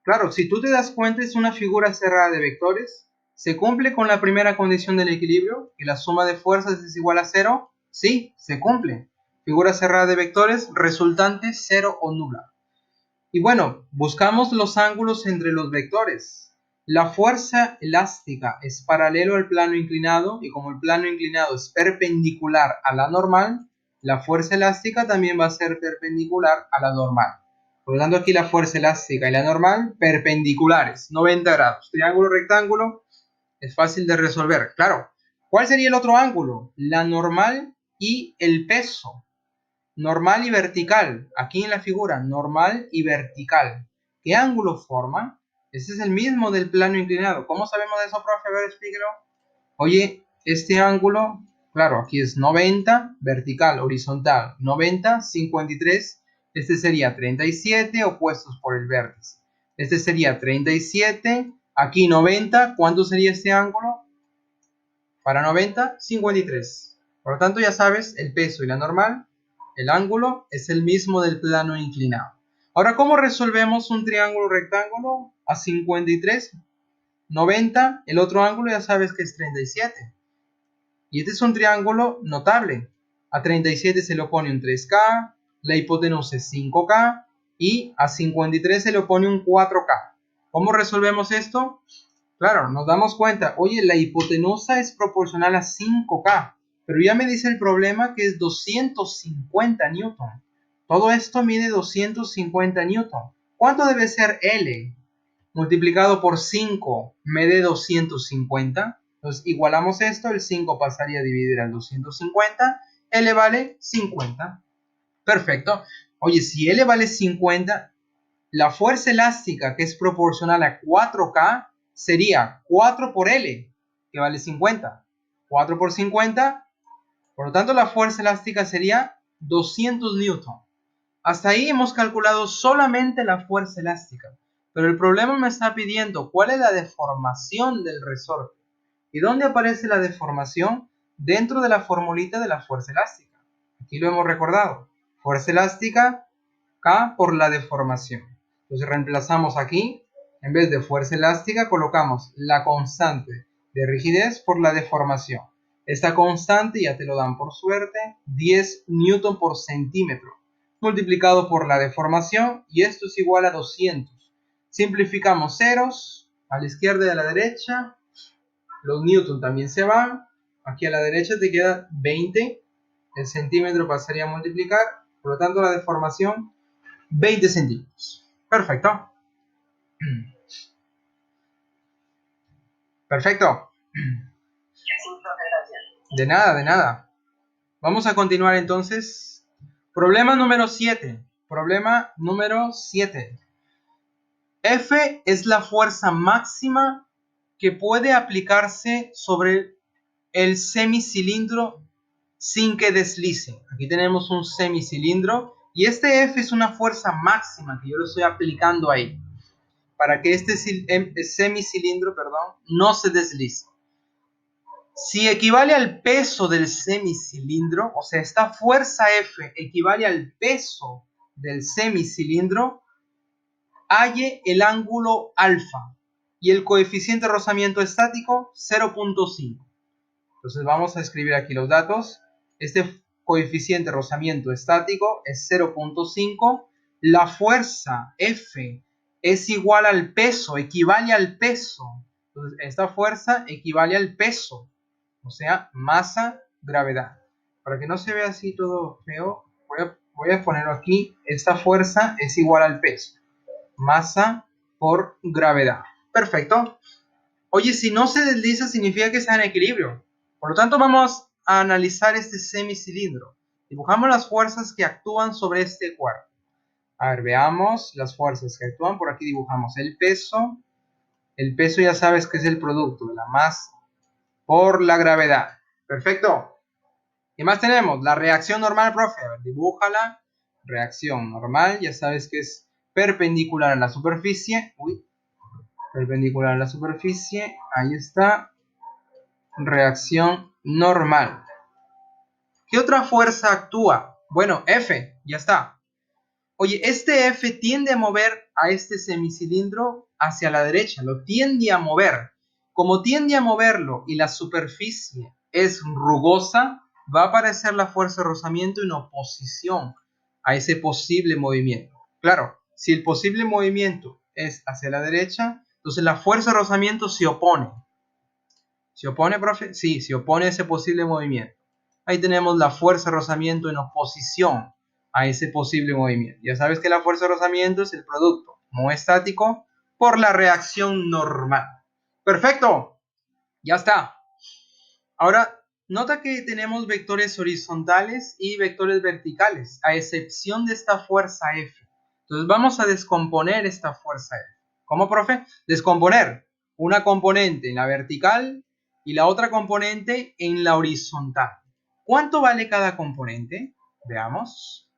Claro, si tú te das cuenta, es una figura cerrada de vectores. ¿Se cumple con la primera condición del equilibrio? ¿Que la suma de fuerzas es igual a 0? Sí, se cumple. Figura cerrada de vectores, resultante 0 o nula. Y bueno, buscamos los ángulos entre los vectores. La fuerza elástica es paralelo al plano inclinado y como el plano inclinado es perpendicular a la normal, la fuerza elástica también va a ser perpendicular a la normal. Por lo tanto, aquí la fuerza elástica y la normal perpendiculares, 90 grados. Triángulo, rectángulo, es fácil de resolver. Claro, ¿cuál sería el otro ángulo? La normal y el peso. Normal y vertical. Aquí en la figura, normal y vertical. ¿Qué ángulo forma? Este es el mismo del plano inclinado. ¿Cómo sabemos de eso, profe? A ver, explíquelo. Oye, este ángulo, claro, aquí es 90, vertical, horizontal, 90, 53. Este sería 37, opuestos por el vértice. Este sería 37, aquí 90. ¿Cuánto sería este ángulo? Para 90, 53. Por lo tanto, ya sabes, el peso y la normal, el ángulo es el mismo del plano inclinado. Ahora, ¿cómo resolvemos un triángulo rectángulo? A 53, 90, el otro ángulo ya sabes que es 37. Y este es un triángulo notable. A 37 se le pone un 3K, la hipotenusa es 5K y a 53 se le pone un 4K. ¿Cómo resolvemos esto? Claro, nos damos cuenta, oye, la hipotenusa es proporcional a 5K, pero ya me dice el problema que es 250 newton. Todo esto mide 250 newton. ¿Cuánto debe ser L? Multiplicado por 5 me dé 250. Entonces igualamos esto, el 5 pasaría a dividir al 250, L vale 50. Perfecto. Oye, si L vale 50, la fuerza elástica que es proporcional a 4K sería 4 por L, que vale 50. 4 por 50, por lo tanto la fuerza elástica sería 200 newton. Hasta ahí hemos calculado solamente la fuerza elástica, pero el problema me está pidiendo cuál es la deformación del resorte. ¿Y dónde aparece la deformación? Dentro de la formulita de la fuerza elástica. Aquí lo hemos recordado. Fuerza elástica, K por la deformación. Entonces reemplazamos aquí, en vez de fuerza elástica, colocamos la constante de rigidez por la deformación. Esta constante ya te lo dan por suerte, 10 newton por centímetro, multiplicado por la deformación, y esto es igual a 200. Simplificamos ceros, a la izquierda y a la derecha, los newton también se van, aquí a la derecha te queda 20, el centímetro pasaría a multiplicar, por lo tanto la deformación 20 centímetros. Perfecto. Perfecto. De nada, de nada. Vamos a continuar entonces. Problema número 7. Problema número 7. F es la fuerza máxima que puede aplicarse sobre el semicilindro sin que deslice. Aquí tenemos un semicilindro y este F es una fuerza máxima que yo lo estoy aplicando ahí para que este semicilindro, no se deslice. Si equivale al peso del semicilindro, o sea, esta fuerza F equivale al peso del semicilindro, halle el ángulo alfa y el coeficiente de rozamiento estático 0.5. Entonces vamos a escribir aquí los datos. Este coeficiente de rozamiento estático es 0.5. La fuerza F es igual al peso, equivale al peso. Entonces esta fuerza equivale al peso, o sea, masa, gravedad. Para que no se vea así todo feo, voy a ponerlo aquí. Esta fuerza es igual al peso, masa por gravedad. Perfecto. Oye, si no se desliza significa que está en equilibrio. Por lo tanto, vamos a analizar este semicilindro. Dibujamos las fuerzas que actúan sobre este cuerpo. A ver, veamos las fuerzas que actúan. Por aquí dibujamos el peso. El peso ya sabes que es el producto de la masa por la gravedad. Perfecto. ¿Qué más tenemos? La reacción normal, profe. A ver, dibújala. Reacción normal, ya sabes que es perpendicular a la superficie. Perpendicular a la superficie. Ahí está. Reacción normal. ¿Qué otra fuerza actúa? Bueno, F, ya está. Oye, este F tiende a mover a este semicilindro hacia la derecha, lo tiende a mover. Como tiende a moverlo y la superficie es rugosa, va a aparecer la fuerza de rozamiento en oposición a ese posible movimiento. Claro, si el posible movimiento es hacia la derecha, entonces la fuerza de rozamiento se opone. ¿Se opone, profe? Sí, se opone a ese posible movimiento. Ahí tenemos la fuerza de rozamiento en oposición a ese posible movimiento. Ya sabes que la fuerza de rozamiento es el producto no estático por la reacción normal. ¡Perfecto! Ya está. Ahora, nota que tenemos vectores horizontales y vectores verticales, a excepción de esta fuerza F. Entonces vamos a descomponer esta fuerza F. ¿Cómo, profe? Descomponer una componente en la vertical y la otra componente en la horizontal. ¿Cuánto vale cada componente? Veamos.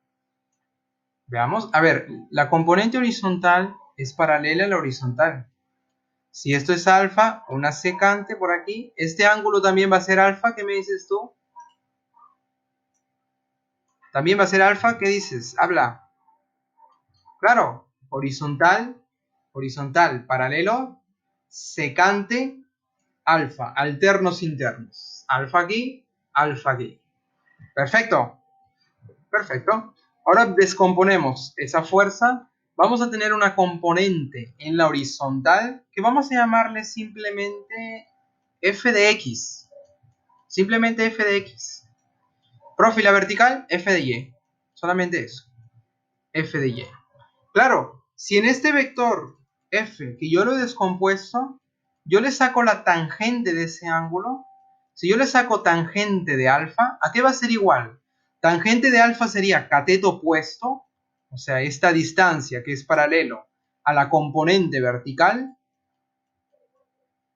Veamos. A ver, la componente horizontal es paralela a la horizontal. Si esto es alfa, una secante por aquí, este ángulo también va a ser alfa, ¿qué me dices tú? ¿También va a ser alfa? ¿Qué dices? Habla. Claro, horizontal, horizontal, paralelo, secante, alfa, alternos internos. Alfa aquí, alfa aquí. Perfecto, perfecto. Ahora descomponemos esa fuerza vamos a tener una componente en la horizontal que vamos a llamarle simplemente f de x. Simplemente f de x. Profe, la vertical, f de y. Solamente eso. F de y. Claro, si en este vector f, que yo lo he descompuesto, yo le saco la tangente de ese ángulo. Si yo le saco tangente de alfa, ¿a qué va a ser igual? Tangente de alfa sería cateto opuesto, o sea, esta distancia que es paralelo a la componente vertical,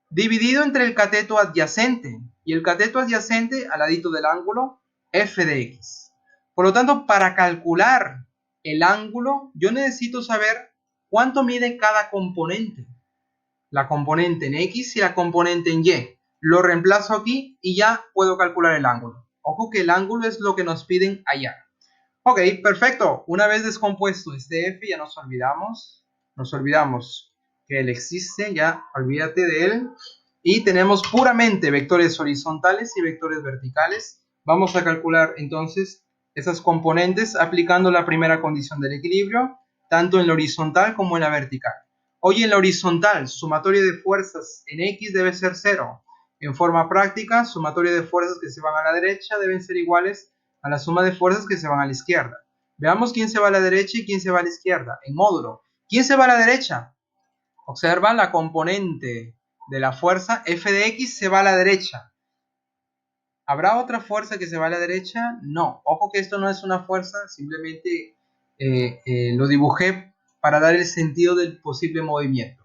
dividido entre el cateto adyacente. Y el cateto adyacente al ladito del ángulo, f de x. Por lo tanto, para calcular el ángulo, yo necesito saber cuánto mide cada componente. La componente en x y la componente en y. Lo reemplazo aquí y ya puedo calcular el ángulo. Ojo que el ángulo es lo que nos piden allá. Ok, perfecto. Una vez descompuesto este f, ya nos olvidamos que él existe, ya olvídate de él. Y tenemos puramente vectores horizontales y vectores verticales. Vamos a calcular entonces esas componentes aplicando la primera condición del equilibrio, tanto en la horizontal como en la vertical. Hoy en la horizontal, sumatoria de fuerzas en x debe ser 0. En forma práctica, sumatoria de fuerzas que se van a la derecha deben ser iguales a la suma de fuerzas que se van a la izquierda. Veamos quién se va a la derecha y quién se va a la izquierda. En módulo. ¿Quién se va a la derecha? Observa la componente de la fuerza f de x se va a la derecha. ¿Habrá otra fuerza que se va a la derecha? No. Ojo que esto no es una fuerza, simplemente lo dibujé para dar el sentido del posible movimiento.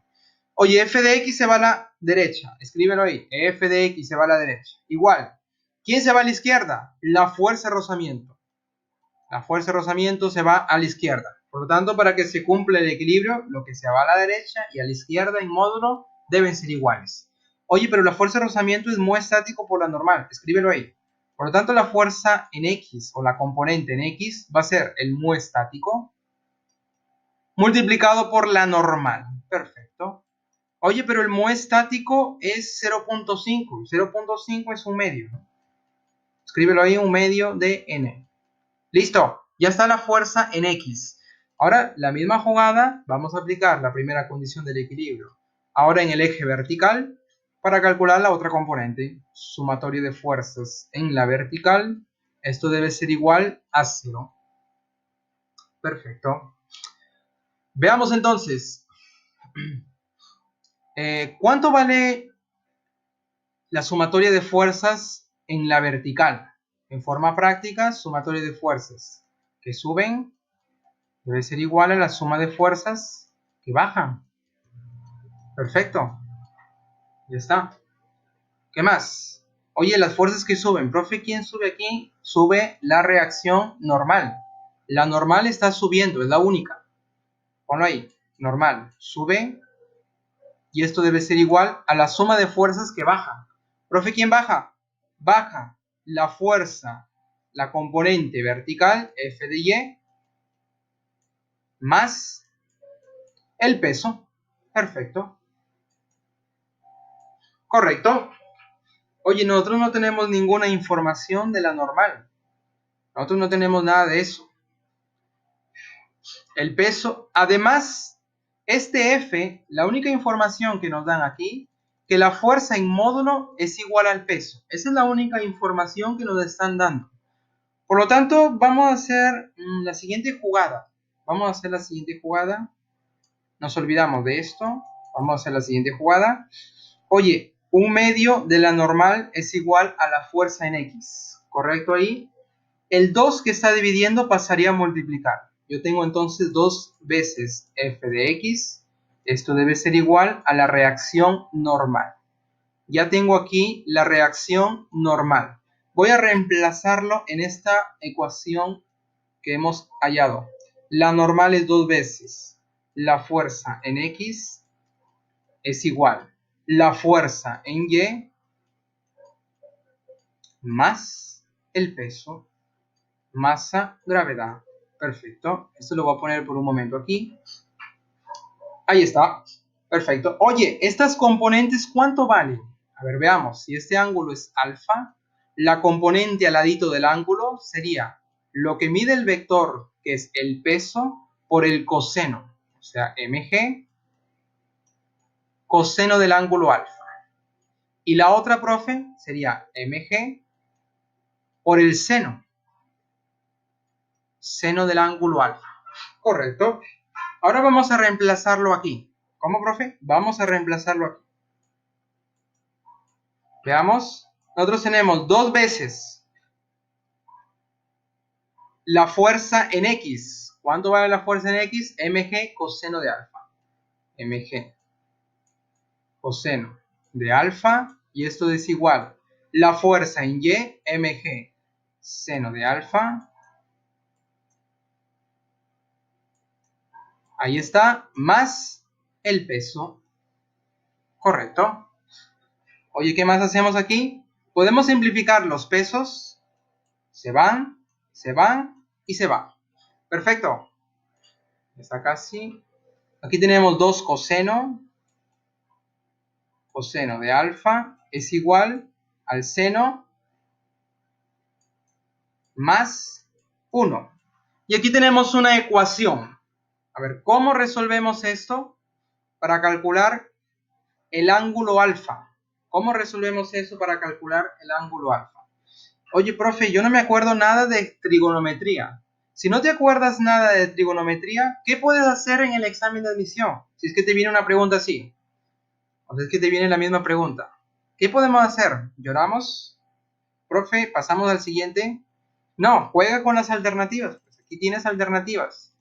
Oye, f de x se va a la derecha. Escríbelo ahí. F de x se va a la derecha. Igual. ¿Quién se va a la izquierda? La fuerza de rozamiento. La fuerza de rozamiento se va a la izquierda. Por lo tanto, para que se cumpla el equilibrio, lo que se va a la derecha y a la izquierda en módulo deben ser iguales. Oye, pero la fuerza de rozamiento es mu estático por la normal. Escríbelo ahí. Por lo tanto, la fuerza en X o la componente en X va a ser el mu estático multiplicado por la normal. Perfecto. Oye, pero el mu estático es 0.5. 0.5 es un medio, ¿no? Escríbelo ahí, un medio de n. Listo, ya está la fuerza en X. Ahora, la misma jugada, vamos a aplicar la primera condición del equilibrio. Ahora en el eje vertical, para calcular la otra componente, sumatoria de fuerzas en la vertical, esto debe ser igual a 0. Perfecto. Veamos entonces, ¿cuánto vale la sumatoria de fuerzas en la vertical? En forma práctica, sumatoria de fuerzas que suben debe ser igual a la suma de fuerzas que bajan. Perfecto. Ya está. ¿Qué más? Oye, las fuerzas que suben. Profe, ¿quién sube aquí? Sube la reacción normal. La normal está subiendo, es la única. Ponlo ahí. Normal. Sube. Y esto debe ser igual a la suma de fuerzas que bajan. Profe, ¿quién baja? Baja la fuerza, la componente vertical, F de Y, más el peso. Perfecto. Correcto. Oye, nosotros no tenemos ninguna información de la normal. Nosotros no tenemos nada de eso. El peso, además, este F, la única información que nos dan aquí, que la fuerza en módulo es igual al peso. Esa es la única información que nos están dando. Por lo tanto, vamos a hacer la siguiente jugada. Vamos a hacer la siguiente jugada. Nos olvidamos de esto. Vamos a hacer la siguiente jugada. Oye, un medio de la normal es igual a la fuerza en X. ¿Correcto ahí? El 2 que está dividiendo pasaría a multiplicar. Yo tengo entonces 2 veces f de x. Esto debe ser igual a la reacción normal. Ya tengo aquí la reacción normal. Voy a reemplazarlo en esta ecuación que hemos hallado. La normal es 2 veces la fuerza en x es igual la fuerza en y más el peso, masa, gravedad. Perfecto. Esto lo voy a poner por un momento aquí. Ahí está. Perfecto. Oye, estas componentes, ¿cuánto valen? A ver, veamos. Si este ángulo es alfa, la componente al ladito del ángulo sería lo que mide el vector, que es el peso, por el coseno. o sea, mg, coseno del ángulo alfa. Y la otra, profe, sería mg por el seno del ángulo alfa. Correcto. Ahora vamos a reemplazarlo aquí. ¿Cómo, profe? Vamos a reemplazarlo aquí. Veamos. Nosotros tenemos 2 veces la fuerza en X. ¿Cuánto vale la fuerza en X? Mg coseno de alfa. Mg coseno de alfa. Y esto es igual. La fuerza en Y, Mg seno de alfa. Ahí está. Más el peso. Correcto. Oye, ¿qué más hacemos aquí? Podemos simplificar los pesos. Se van y se van. Perfecto. Está casi. Aquí tenemos 2 coseno. Coseno de alfa es igual al seno más 1. Y aquí tenemos una ecuación. A ver, ¿cómo resolvemos esto para calcular el ángulo alfa? ¿Cómo resolvemos eso para calcular el ángulo alfa? Oye, profe, yo no me acuerdo nada de trigonometría. Si no te acuerdas nada de trigonometría, ¿qué puedes hacer en el examen de admisión? Si es que te viene una pregunta así. O sea, es que te viene la misma pregunta. ¿Qué podemos hacer? ¿Lloramos? Profe, ¿pasamos al siguiente? No, juega con las alternativas. Pues aquí tienes alternativas.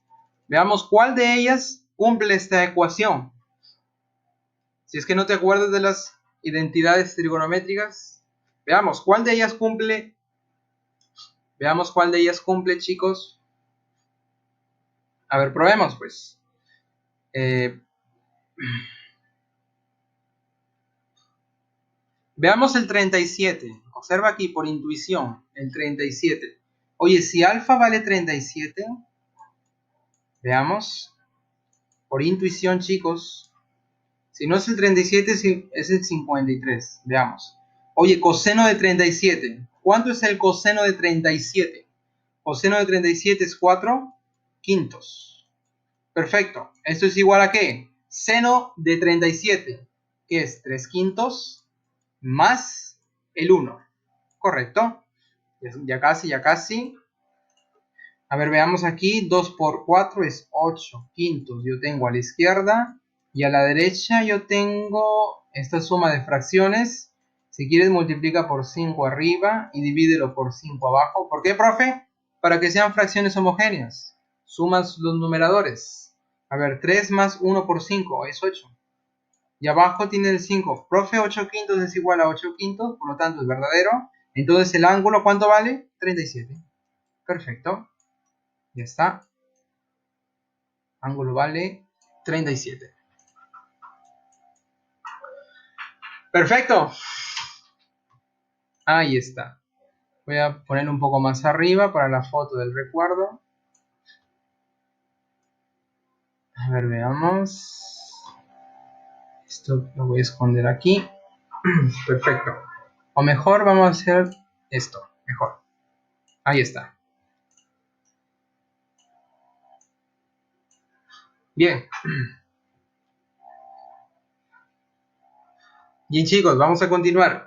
Veamos cuál de ellas cumple esta ecuación. Si es que no te acuerdas de las identidades trigonométricas, veamos cuál de ellas cumple. Veamos cuál de ellas cumple, chicos. A ver, probemos, pues. Veamos el 37. Observa aquí por intuición, el 37. Oye, si alfa vale 37, veamos. Por intuición, chicos. Si no es el 37, es el 53. Veamos. Oye, coseno de 37. ¿Cuánto es el coseno de 37? Coseno de 37 es 4 quintos. Perfecto. ¿Esto es igual a qué? Seno de 37, que es 3 quintos más el 1. Correcto. Ya casi, ya casi. A ver, veamos aquí. 2 por 4 es 8 quintos. Yo tengo a la izquierda. Y a la derecha yo tengo esta suma de fracciones. Si quieres, multiplica por 5 arriba y divídelo por 5 abajo. ¿Por qué, profe? Para que sean fracciones homogéneas. Sumas los numeradores. A ver, 3 más 1 por 5 es 8. Y abajo tiene el 5. Profe, 8 quintos es igual a 8 quintos, por lo tanto es verdadero. Entonces el ángulo, ¿cuánto vale? 37. Perfecto. Ya está. Ángulo vale 37. Perfecto. Ahí está. Voy a poner un poco más arriba para la foto del recuerdo. A ver, veamos. Esto lo voy a esconder aquí. Perfecto. O mejor vamos a hacer esto. Mejor. Ahí está. Bien. Bien, chicos, vamos a continuar.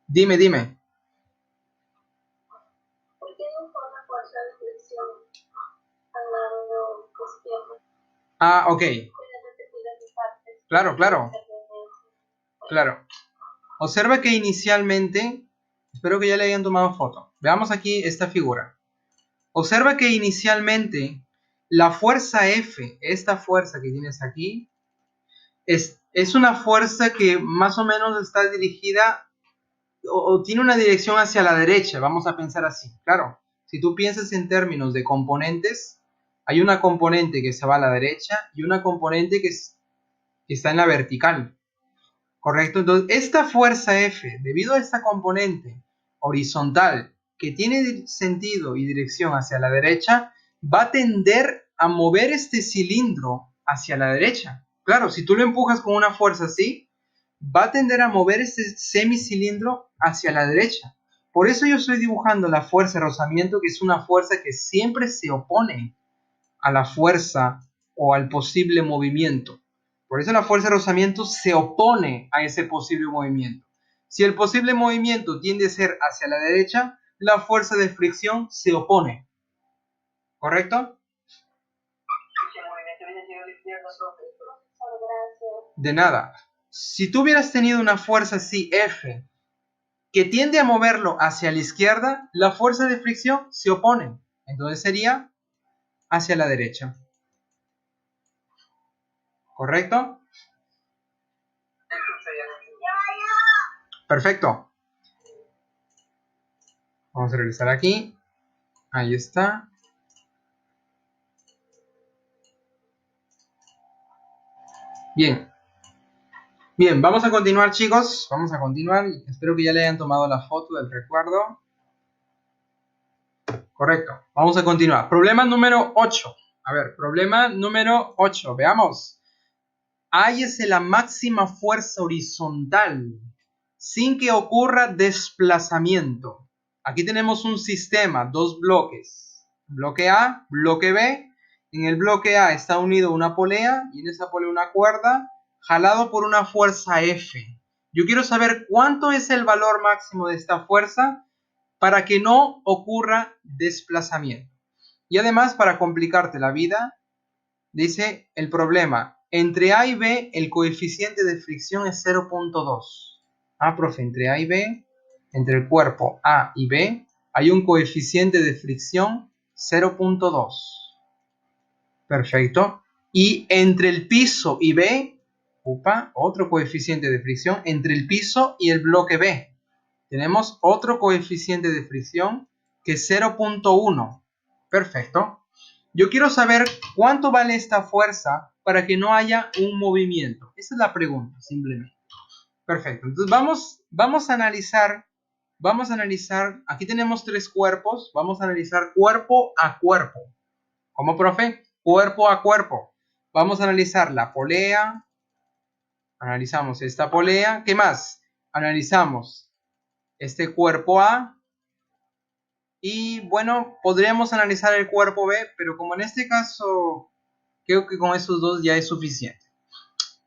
Dime, dime. ¿Por qué no forma fuerza de flexión al lado izquierdo? Ah, ok. Claro, claro. Claro. Observa que inicialmente, espero que ya le hayan tomado foto. Veamos aquí esta figura. Observa que inicialmente la fuerza F, esta fuerza que tienes aquí, es una fuerza que más o menos está dirigida o tiene una dirección hacia la derecha, vamos a pensar así. Claro, si tú piensas en términos de componentes, hay una componente que se va a la derecha y una componente que está en la vertical. ¿Correcto? Entonces, esta fuerza F, debido a esta componente horizontal que tiene sentido y dirección hacia la derecha, va a tender a mover este cilindro hacia la derecha. Claro, si tú lo empujas con una fuerza así, va a tender a mover este semicilindro hacia la derecha. Por eso yo estoy dibujando la fuerza de rozamiento, que es una fuerza que siempre se opone a la fuerza o al posible movimiento. Por eso la fuerza de rozamiento se opone a ese posible movimiento. Si el posible movimiento tiende a ser hacia la derecha, la fuerza de fricción se opone. ¿Correcto? De nada. Si tú hubieras tenido una fuerza así, F, que tiende a moverlo hacia la izquierda, la fuerza de fricción se opone. Entonces sería hacia la derecha. ¿Correcto? Perfecto. Vamos a revisar aquí. Ahí está. Bien. Bien, vamos a continuar, chicos. Vamos a continuar. Espero que ya le hayan tomado la foto del recuerdo. Correcto. Vamos a continuar. Problema número 8. A ver, problema número 8. Veamos. Hállese la máxima fuerza horizontal sin que ocurra desplazamiento. Aquí tenemos un sistema, dos bloques. Bloque A, bloque B. En el bloque A está unido una polea y en esa polea una cuerda jalado por una fuerza F. Yo quiero saber cuánto es el valor máximo de esta fuerza para que no ocurra desplazamiento. Y además, para complicarte la vida, dice el problema. Entre A y B, el coeficiente de fricción es 0.2. Ah, profe, entre A y B, entre el cuerpo A y B, hay un coeficiente de fricción 0.2. Perfecto. Y entre el piso y B, otro coeficiente de fricción entre el piso y el bloque B. Tenemos otro coeficiente de fricción que es 0.1. Perfecto. Yo quiero saber cuánto vale esta fuerza para que no haya un movimiento. Esa es la pregunta, simplemente. Perfecto. Entonces vamos a analizar, aquí tenemos tres cuerpos, vamos a analizar cuerpo a cuerpo. ¿Cómo, profe? Cuerpo a cuerpo. Vamos a analizar la polea, analizamos esta polea, ¿qué más? Analizamos este cuerpo A, y bueno, podríamos analizar el cuerpo B, pero como en este caso creo que con esos dos ya es suficiente.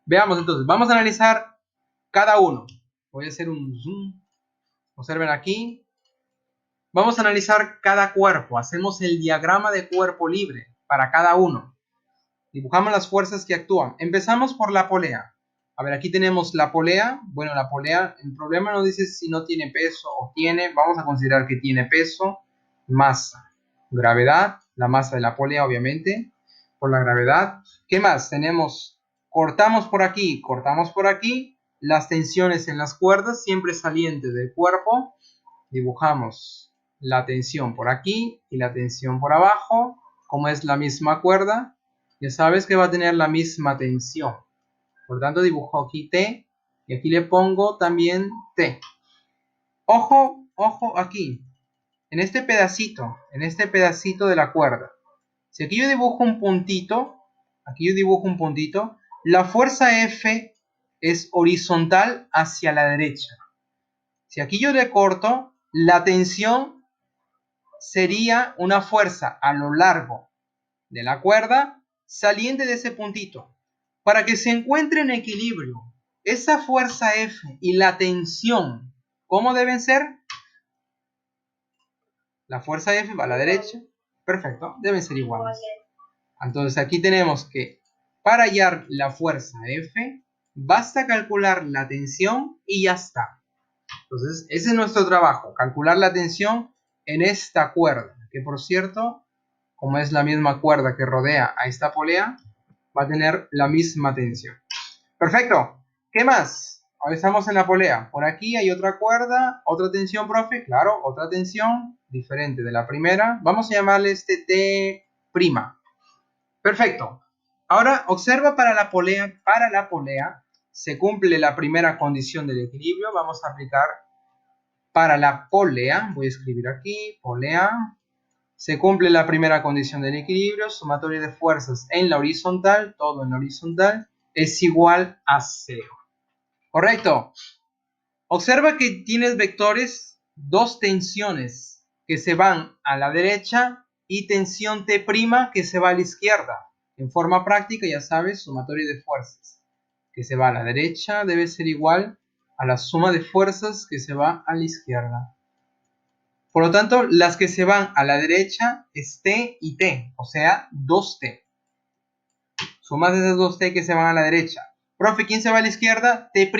Veamos entonces, vamos a analizar cada uno. Voy a hacer un zoom. Observen aquí. Vamos a analizar cada cuerpo. Hacemos el diagrama de cuerpo libre para cada uno. Dibujamos las fuerzas que actúan. Empezamos por la polea. A ver, aquí tenemos la polea. Bueno, la polea, el problema no dice si no tiene peso o tiene. Vamos a considerar que tiene peso, masa, gravedad, la masa de la polea, obviamente, por la gravedad. ¿Qué más? Tenemos, cortamos por aquí, las tensiones en las cuerdas, siempre salientes del cuerpo. Dibujamos la tensión por aquí y la tensión por abajo. Como es la misma cuerda, ya sabes que va a tener la misma tensión. Por tanto, dibujo aquí T y aquí le pongo también T. Ojo, ojo aquí, en este pedacito de la cuerda. Si aquí yo dibujo un puntito, la fuerza F es horizontal hacia la derecha. Si aquí yo le corto, la tensión sería una fuerza a lo largo de la cuerda saliente de ese puntito. Para que se encuentre en equilibrio esa fuerza F y la tensión, ¿cómo deben ser? La fuerza F va a la derecha. Perfecto, deben ser iguales. Entonces aquí tenemos que para hallar la fuerza F, basta calcular la tensión y ya está. Entonces ese es nuestro trabajo, calcular la tensión en esta cuerda, que por cierto, como es la misma cuerda que rodea a esta polea, va a tener la misma tensión. Perfecto. ¿Qué más? Ahora estamos en la polea. Por aquí hay otra cuerda, otra tensión, profe. Claro, otra tensión diferente de la primera. Vamos a llamarle este T'. Perfecto. Ahora observa para la polea. Para la polea se cumple la primera condición del equilibrio. Vamos a aplicar para la polea. Voy a escribir aquí, polea. Se cumple la primera condición del equilibrio. Sumatoria de fuerzas en la horizontal, todo en la horizontal, es igual a 0. Correcto. Observa que tienes vectores, dos tensiones que se van a la derecha y tensión T' que se va a la izquierda. En forma práctica, ya sabes, sumatoria de fuerzas que se va a la derecha debe ser igual a la suma de fuerzas que se va a la izquierda. Por lo tanto, las que se van a la derecha es T y T, o sea, 2T. Sumas esas 2T que se van a la derecha. Profe, ¿quién se va a la izquierda? T'.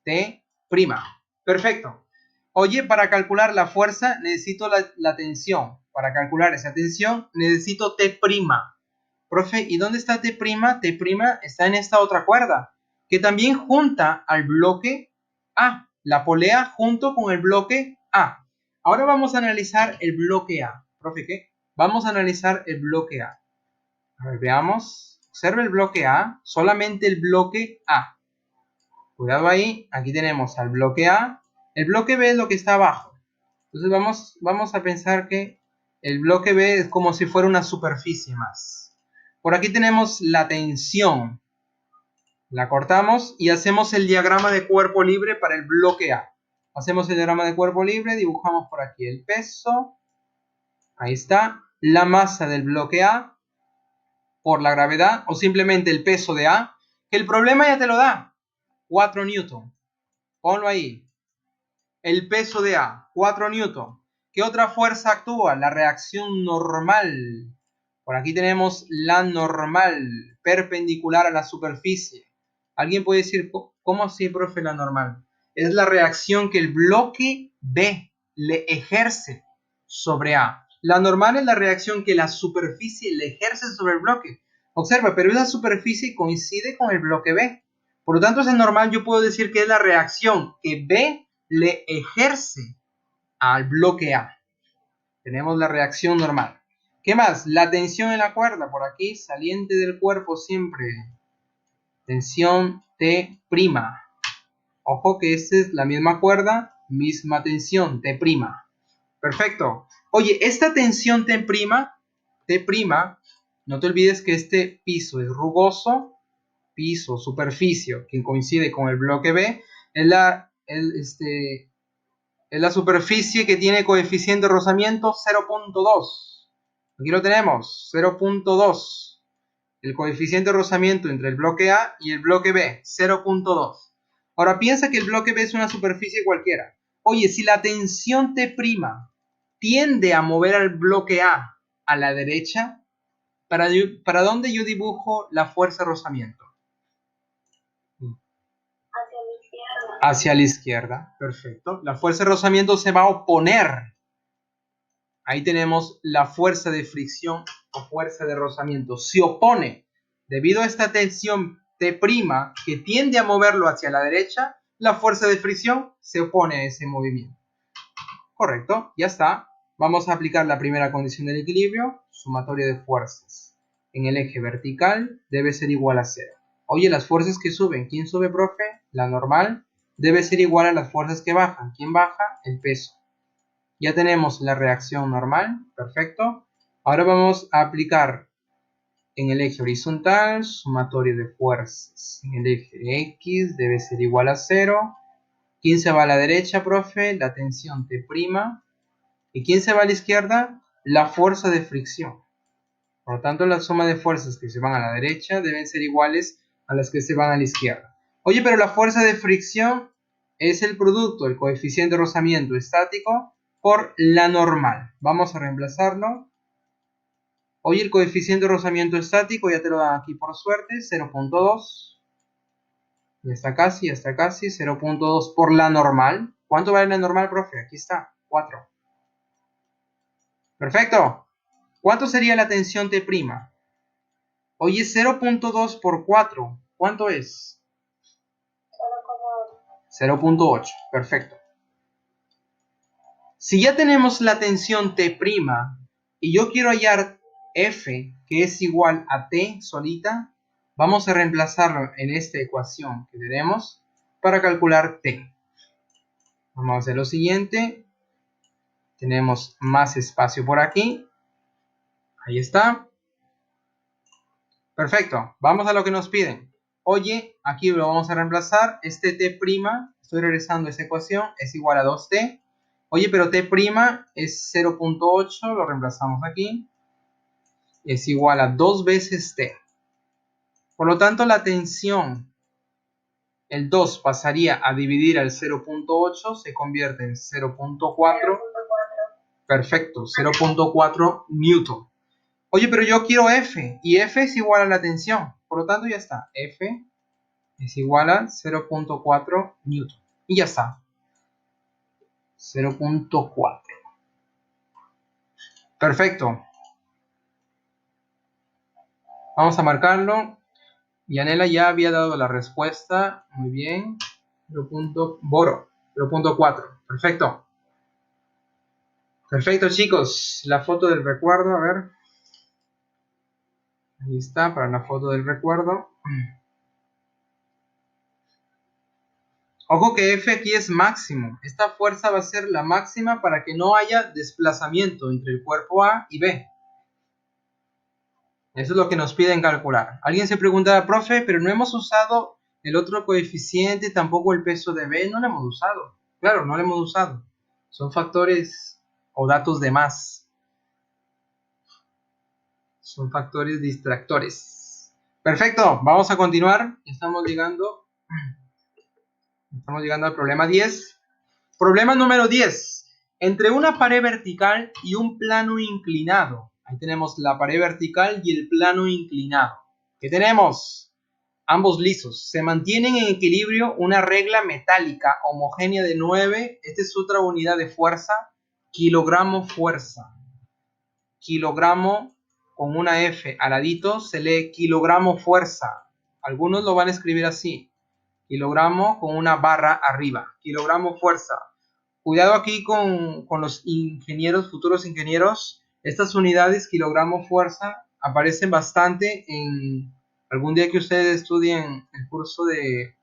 T'. Perfecto. Oye, para calcular la fuerza necesito la tensión. Para calcular esa tensión necesito T'. Profe, ¿y dónde está T'? T' está en esta otra cuerda, que también junta al bloque A. La polea junto con el bloque A. Ahora vamos a analizar el bloque A. Profe, ¿qué? Vamos a analizar el bloque A. A ver, veamos. Observe el bloque A, solamente el bloque A. Cuidado ahí, aquí tenemos al bloque A. El bloque B es lo que está abajo. Entonces vamos a pensar que el bloque B es como si fuera una superficie más. Por aquí tenemos la tensión. La cortamos y hacemos el diagrama de cuerpo libre para el bloque A. Hacemos el diagrama de cuerpo libre, dibujamos por aquí el peso. Ahí está. La masa del bloque A por la gravedad o simplemente el peso de A. Que el problema ya te lo da. 4 newton. Ponlo ahí. El peso de A, 4 newton. ¿Qué otra fuerza actúa? La reacción normal. Por aquí tenemos la normal, perpendicular a la superficie. ¿Alguien puede decir, cómo así, profe, la normal? Es la reacción que el bloque B le ejerce sobre A. La normal es la reacción que la superficie le ejerce sobre el bloque. Observa, pero esa superficie coincide con el bloque B. Por lo tanto, esa normal yo puedo decir que es la reacción que B le ejerce al bloque A. Tenemos la reacción normal. ¿Qué más? La tensión en la cuerda, por aquí, saliente del cuerpo siempre. Tensión T'. Ojo que esta es la misma cuerda, misma tensión, T'. Perfecto. Oye, esta tensión T', no te olvides que este piso es rugoso, piso, superficie, que coincide con el bloque B, es la superficie que tiene coeficiente de rozamiento 0.2. Aquí lo tenemos, 0.2. El coeficiente de rozamiento entre el bloque A y el bloque B, 0.2. Ahora piensa que el bloque B es una superficie cualquiera. Oye, si la tensión T' tiende a mover al bloque A la derecha, ¿para dónde yo dibujo la fuerza de rozamiento? Hacia la izquierda, perfecto. La fuerza de rozamiento se va a oponer. Ahí tenemos la fuerza de fricción o fuerza de rozamiento. Se opone. Debido a esta tensión T' que tiende a moverlo hacia la derecha, la fuerza de fricción se opone a ese movimiento. Correcto, ya está. Vamos a aplicar la primera condición del equilibrio, sumatoria de fuerzas. En el eje vertical debe ser igual a 0. Oye, las fuerzas que suben, ¿quién sube, profe? La normal debe ser igual a las fuerzas que bajan. ¿Quién baja? El peso. Ya tenemos la reacción normal, perfecto. Ahora vamos a aplicar en el eje horizontal sumatoria de fuerzas. En el eje X debe ser igual a 0. ¿Quién se va a la derecha, profe? La tensión T'. ¿Y quién se va a la izquierda? La fuerza de fricción. Por lo tanto, la suma de fuerzas que se van a la derecha deben ser iguales a las que se van a la izquierda. Oye, pero la fuerza de fricción es el producto del coeficiente de rozamiento estático por la normal. Vamos a reemplazarlo. Oye, el coeficiente de rozamiento estático ya te lo dan aquí por suerte, 0.2. Ya está casi, 0.2 por la normal. ¿Cuánto vale la normal, profe? Aquí está, 4. Perfecto. ¿Cuánto sería la tensión T'? Oye, 0.2 por 4. ¿Cuánto es? 0.8. Perfecto. Si ya tenemos la tensión T' y yo quiero hallar F, que es igual a T solita, vamos a reemplazarlo en esta ecuación que tenemos para calcular T. Vamos a hacer lo siguiente. Tenemos más espacio por aquí. Ahí está. Perfecto. Vamos a lo que nos piden. Oye, aquí lo vamos a reemplazar. Este T', estoy regresando a esa ecuación, es igual a 2T. Oye, pero T' es 0.8, lo reemplazamos aquí. Es igual a 2 veces T. Por lo tanto, la tensión, el 2 pasaría a dividir al 0.8, se convierte en 0.4. Perfecto, 0.4 newton. Oye, pero yo quiero F, y F es igual a la tensión. Por lo tanto, ya está. F es igual a 0.4 newton. Y ya está. 0.4. Perfecto. Vamos a marcarlo. Yanela ya había dado la respuesta. Muy bien. 0.4. Perfecto. Perfecto, chicos. La foto del recuerdo, a ver. Ahí está, para la foto del recuerdo. Ojo que F aquí es máximo. Esta fuerza va a ser la máxima para que no haya desplazamiento entre el cuerpo A y B. Eso es lo que nos piden calcular. Alguien se preguntará, profe, pero no hemos usado el otro coeficiente, tampoco el peso de B. No lo hemos usado. Claro, no lo hemos usado. Son factores o datos de más. Son factores distractores. Perfecto, vamos a continuar. Estamos llegando al problema 10. Problema número 10. Entre una pared vertical y un plano inclinado. Ahí tenemos la pared vertical y el plano inclinado. ¿Qué tenemos? Ambos lisos. Se mantienen en equilibrio una regla metálica homogénea de 9. Esta es otra unidad de fuerza. Kilogramo fuerza. Kilogramo con una F al ladito se lee kilogramo fuerza. Algunos lo van a escribir así. Kilogramo con una barra arriba. Kilogramo fuerza. Cuidado aquí con los ingenieros, futuros ingenieros. Estas unidades, kilogramo fuerza, aparecen bastante en algún día que ustedes estudien el curso de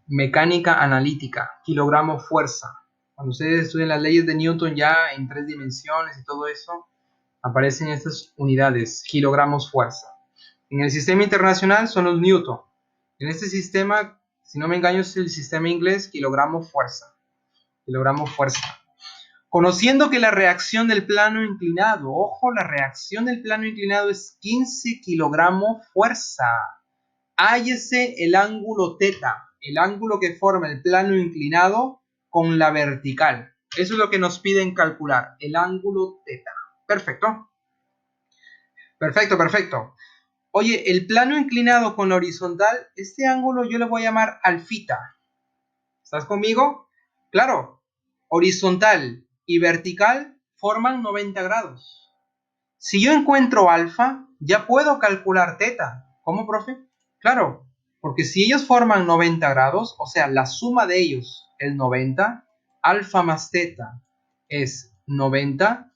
mecánica analítica. Kilogramo fuerza. Cuando ustedes estudien las leyes de Newton ya en 3 dimensiones y todo eso, aparecen estas unidades, kilogramos fuerza. En el sistema internacional son los Newton. En este sistema, si no me engaño, es el sistema inglés, kilogramo fuerza. Kilogramo fuerza. Conociendo que la reacción del plano inclinado, ojo, la reacción del plano inclinado es 15 kilogramos fuerza. Hállese el ángulo θ, el ángulo que forma el plano inclinado con la vertical. Eso es lo que nos piden calcular, el ángulo θ. Perfecto. Perfecto, perfecto. Oye, el plano inclinado con la horizontal, este ángulo yo le voy a llamar alfita. ¿Estás conmigo? Claro, horizontal y vertical forman 90 grados. Si yo encuentro alfa, ya puedo calcular θ. ¿Cómo, profe? Claro, porque si ellos forman 90 grados, o sea, la suma de ellos es 90, alfa más θ es 90.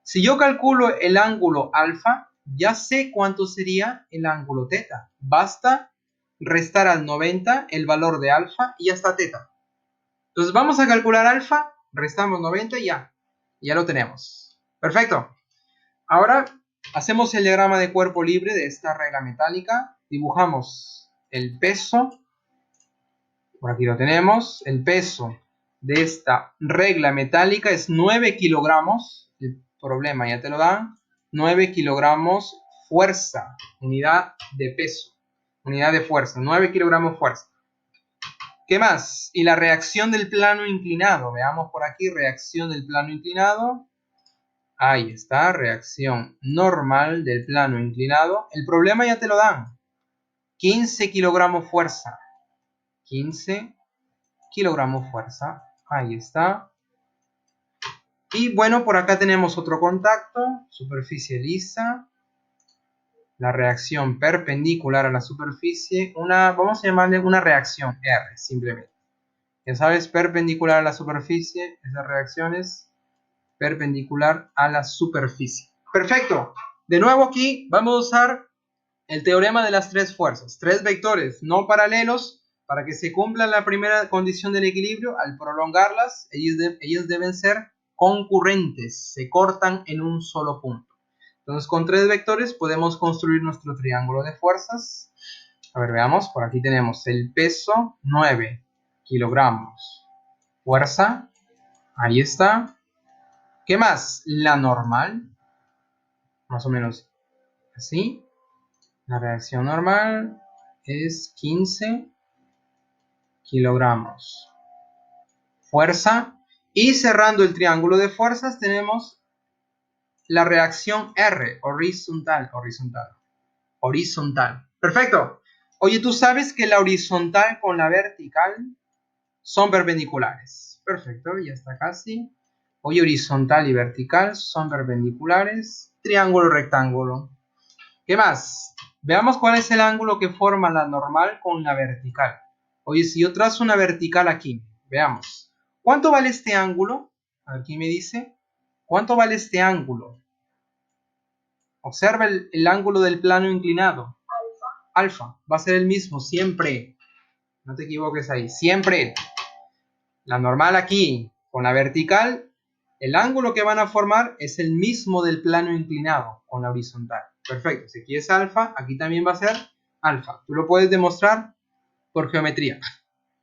Si yo calculo el ángulo alfa, ya sé cuánto sería el ángulo θ. Basta restar al 90 el valor de alfa y ya está θ. Entonces vamos a calcular alfa, restamos 90 y ya lo tenemos. Perfecto. Ahora hacemos el diagrama de cuerpo libre de esta regla metálica. Dibujamos el peso. Por aquí lo tenemos. El peso de esta regla metálica es 9 kilogramos. El problema ya te lo dan. 9 kilogramos fuerza. Unidad de peso. Unidad de fuerza. 9 kilogramos fuerza. ¿Qué más? Y la reacción del plano inclinado. Veamos por aquí, reacción del plano inclinado. Ahí está, reacción normal del plano inclinado. El problema ya te lo dan. 15 kilogramos fuerza. 15 kilogramos fuerza. Ahí está. Y bueno, por acá tenemos otro contacto. Superficie lisa. La reacción perpendicular a la superficie. Vamos a llamarle una reacción R, simplemente. Ya sabes, perpendicular a la superficie, esa reacción es perpendicular a la superficie. Perfecto. De nuevo aquí vamos a usar el teorema de las tres fuerzas. Tres vectores no paralelos. Para que se cumpla la primera condición del equilibrio, al prolongarlas, ellos deben ser concurrentes. Se cortan en un solo punto. Entonces, con tres vectores podemos construir nuestro triángulo de fuerzas. A ver, veamos. Por aquí tenemos el peso, 9 kilogramos. Fuerza, Ahí está. ¿Qué más? La normal. Más o menos así. La reacción normal es 15 kilogramos. Fuerza. Y cerrando el triángulo de fuerzas tenemos la reacción R, horizontal. Perfecto. Oye, ¿tú sabes que la horizontal con la vertical son perpendiculares? Perfecto, ya está casi. Oye, horizontal y vertical son perpendiculares. Triángulo, rectángulo. ¿Qué más? Veamos cuál es el ángulo que forma la normal con la vertical. Oye, si yo trazo una vertical aquí, veamos. ¿Cuánto vale este ángulo? Aquí me dice. ¿Cuánto vale este ángulo? Observa el ángulo del plano inclinado. Alfa. Va a ser el mismo, siempre. No te equivoques ahí. Siempre. La normal aquí con la vertical, el ángulo que van a formar es el mismo del plano inclinado con la horizontal. Perfecto. Si aquí es alfa, aquí también va a ser alfa. Tú lo puedes demostrar por geometría.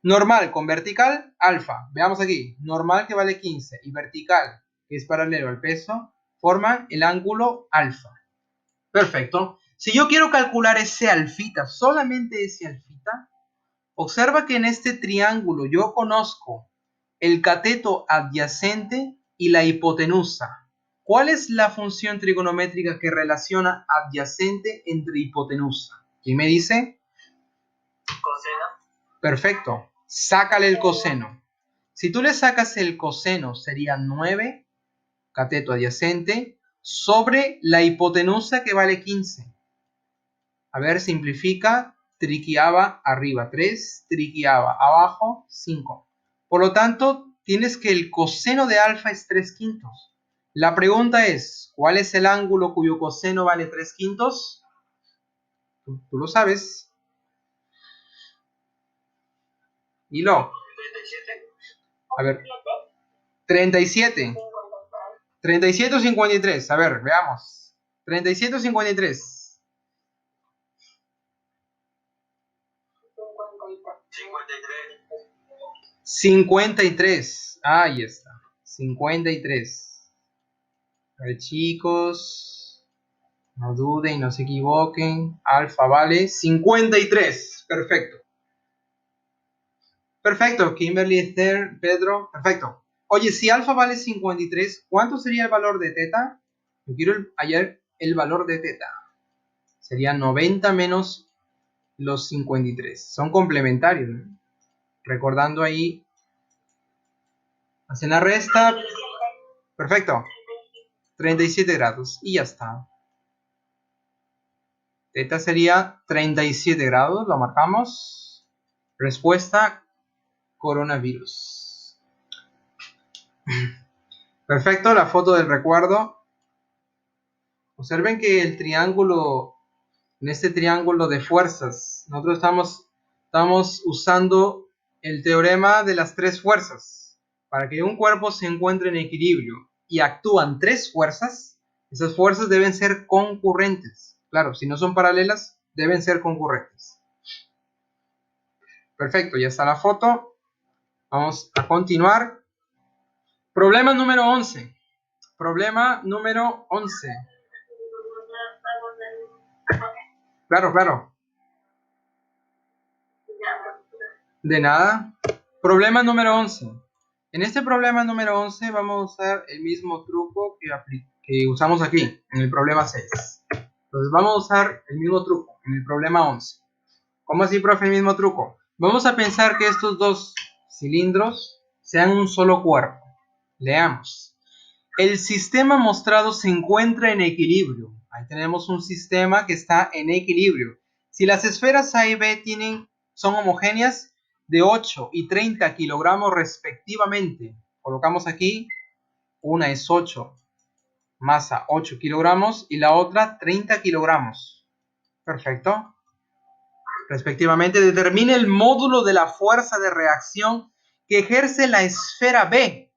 Normal con vertical, alfa. Veamos aquí. Normal que vale 15 y vertical que es paralelo al peso, forman el ángulo alfa. Perfecto. Si yo quiero calcular ese alfita, solamente ese alfita, observa que en este triángulo yo conozco el cateto adyacente y la hipotenusa. ¿Cuál es la función trigonométrica que relaciona adyacente entre hipotenusa? ¿Quién me dice? Coseno. Perfecto. Sácale el coseno. Si tú le sacas el coseno, sería 9, cateto adyacente, sobre la hipotenusa que vale 15. A ver, simplifica. Triquiaba arriba 3, triquiaba abajo 5. Por lo tanto, tienes que el coseno de alfa es 3/5. La pregunta es, ¿cuál es el ángulo cuyo coseno vale 3/5? Tú lo sabes. Hilo. A ver. 37. 37 o 53. A ver, veamos. 37 o 53. 53. Ahí está. 53. A ver, chicos. No duden, no se equivoquen. Alfa vale 53. Perfecto. Perfecto. Kimberly, Esther, Pedro. Perfecto. Oye, si alfa vale 53, ¿cuánto sería el valor de teta? Yo quiero hallar el valor de teta. Sería 90 menos los 53. Son complementarios, ¿no? Recordando ahí. Hacen la resta. Perfecto. 37 grados. Y ya está. Teta sería 37 grados. Lo marcamos. Respuesta: coronavirus. Perfecto. La foto del recuerdo. Observen que el triángulo, en este triángulo de fuerzas, nosotros estamos usando el teorema de las tres fuerzas. Para que un cuerpo se encuentre en equilibrio y actúan tres fuerzas, esas fuerzas deben ser concurrentes. Claro, si no son paralelas, deben ser concurrentes. Perfecto, ya está la foto. Vamos a continuar. Problema número 11. Problema número 11. Claro, claro. De nada. Problema número 11. En este problema número 11 vamos a usar el mismo truco que usamos aquí, en el problema 6. Entonces vamos a usar el mismo truco en el problema 11. ¿Cómo así, profe, el mismo truco? Vamos a pensar que estos dos cilindros sean un solo cuerpo. Leamos. El sistema mostrado se encuentra en equilibrio. Ahí tenemos un sistema que está en equilibrio. Si las esferas A y B son homogéneas, de 8 y 30 kilogramos respectivamente. Colocamos aquí, una es 8, masa 8 kilogramos y la otra 30 kilogramos. Perfecto. Respectivamente, determine el módulo de la fuerza de reacción que ejerce la esfera B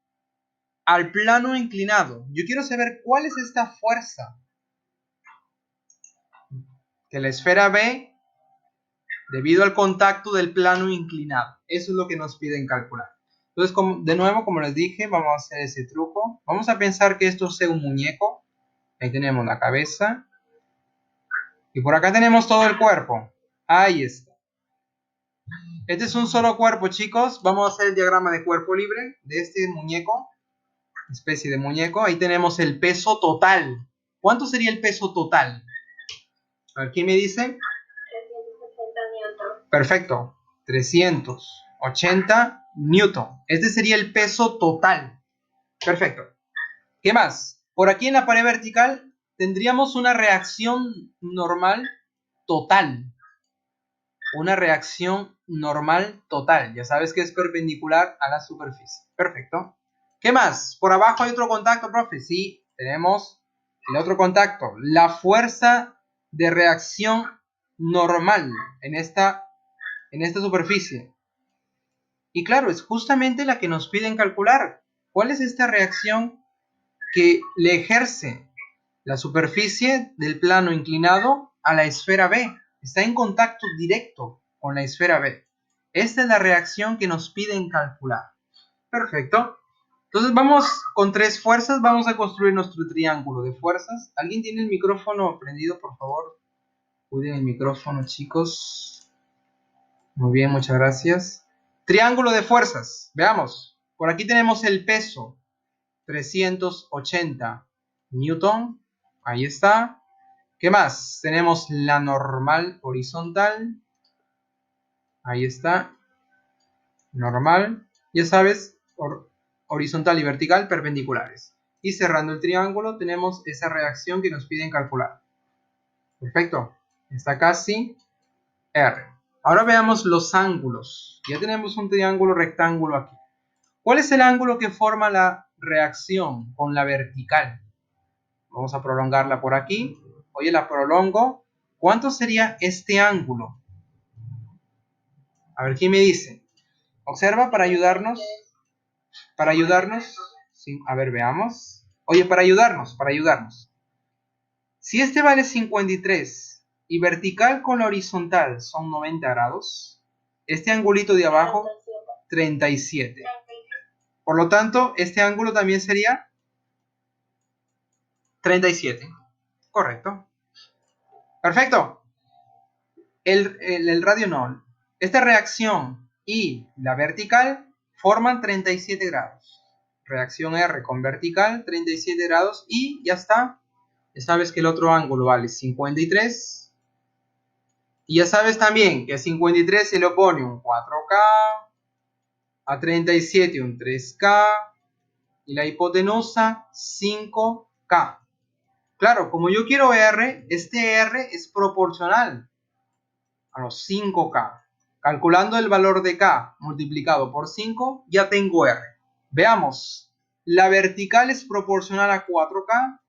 al plano inclinado. Yo quiero saber cuál es esta fuerza que la esfera B debido al contacto del plano inclinado. Eso es lo que nos piden calcular. Entonces, de nuevo, como les dije, vamos a hacer ese truco. Vamos a pensar que esto sea un muñeco. Ahí tenemos la cabeza. Y por acá tenemos todo el cuerpo. Ahí está. Este es un solo cuerpo, chicos. Vamos a hacer el diagrama de cuerpo libre de este muñeco. Especie de muñeco. Ahí tenemos el peso total. ¿Cuánto sería el peso total? A ver, ¿quién me dice? 380 newton. Perfecto. 380 newton. Este sería el peso total. Perfecto. ¿Qué más? Por aquí en la pared vertical tendríamos una reacción normal total. Una reacción normal total. Ya sabes que es perpendicular a la superficie. Perfecto. ¿Qué más? Por abajo hay otro contacto, profe. Sí, tenemos el otro contacto. La fuerza de reacción normal en esta superficie. Y claro, es justamente la que nos piden calcular. ¿Cuál es esta reacción que le ejerce la superficie del plano inclinado a la esfera B? Está en contacto directo con la esfera B. Esta es la reacción que nos piden calcular. Perfecto. Entonces vamos con tres fuerzas, vamos a construir nuestro triángulo de fuerzas. ¿Alguien tiene el micrófono prendido, por favor? Cuiden el micrófono, chicos. Muy bien, muchas gracias. Triángulo de fuerzas. Veamos. Por aquí tenemos el peso. 380 newton. Ahí está. ¿Qué más? Tenemos la normal horizontal. Ahí está. Normal. Ya sabes, horizontal y vertical perpendiculares. Y cerrando el triángulo tenemos esa reacción que nos piden calcular. Perfecto. Está casi R. Ahora veamos los ángulos. Ya tenemos un triángulo rectángulo aquí. ¿Cuál es el ángulo que forma la reacción con la vertical? Vamos a prolongarla por aquí. Oye, la prolongo. ¿Cuánto sería este ángulo? A ver, ¿quién me dice? Observa para ayudarnos. Para ayudarnos. Sí, a ver, veamos. Oye, para ayudarnos. Si este vale 53 y vertical con la horizontal son 90 grados, este angulito de abajo 37. Por lo tanto, este ángulo también sería 37. Correcto. Perfecto. El radio no. Esta reacción y la vertical forman 37 grados. Reacción R con vertical, 37 grados y ya está. Ya sabes que el otro ángulo vale 53. Y ya sabes también que a 53 se le opone un 4K, a 37 un 3K y la hipotenusa 5K. Claro, como yo quiero R, este R es proporcional a los 5K. Calculando el valor de K multiplicado por 5, ya tengo R. Veamos, la vertical es proporcional a 4K,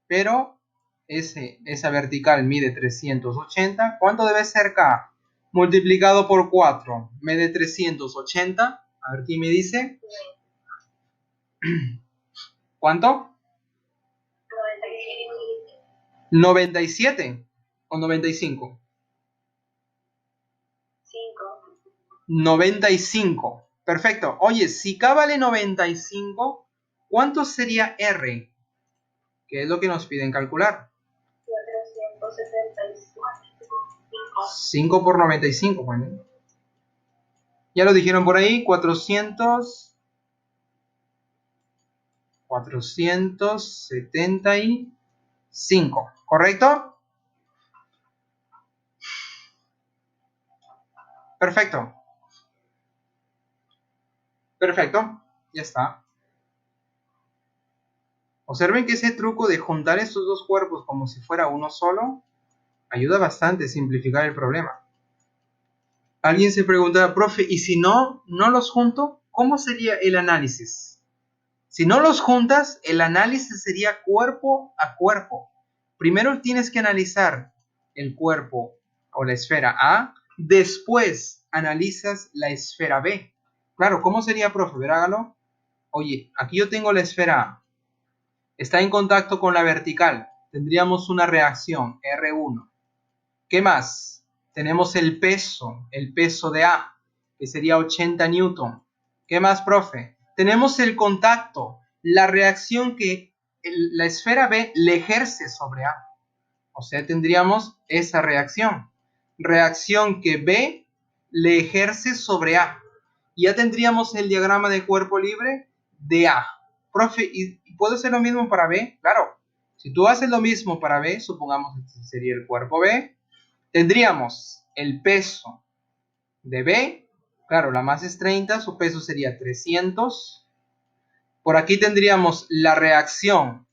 pero esa vertical mide 380. ¿Cuánto debe ser K? Multiplicado por 4, mide 380. A ver quién me dice. ¿Cuánto? 97 o 95. 95. Perfecto. Oye, si K vale 95, ¿cuánto sería R? ¿Qué es lo que nos piden calcular? 5 por 95. Bueno. Ya lo dijeron por ahí. 475. ¿Correcto? Perfecto. Perfecto. Ya está. Observen que ese truco de juntar estos dos cuerpos como si fuera uno solo ayuda bastante a simplificar el problema. Alguien se pregunta, profe, ¿y si no los junto? ¿Cómo sería el análisis? Si no los juntas, el análisis sería cuerpo a cuerpo. Primero tienes que analizar el cuerpo o la esfera A, después analizas la esfera B. Claro, ¿cómo sería, profe? Ver, hágalo. Oye, aquí yo tengo la esfera A. Está en contacto con la vertical. Tendríamos una reacción, R1. ¿Qué más? Tenemos el peso de A, que sería 80 newton. ¿Qué más, profe? Tenemos el contacto, la reacción que la esfera B le ejerce sobre A. O sea, tendríamos esa reacción. Reacción que B le ejerce sobre A. Y ya tendríamos el diagrama de cuerpo libre de A. Profe, ¿y puedo hacer lo mismo para B? Claro. Si tú haces lo mismo para B, supongamos que este sería el cuerpo B, tendríamos el peso de B. Claro, la masa es 30, su peso sería 300. Por aquí tendríamos la reacción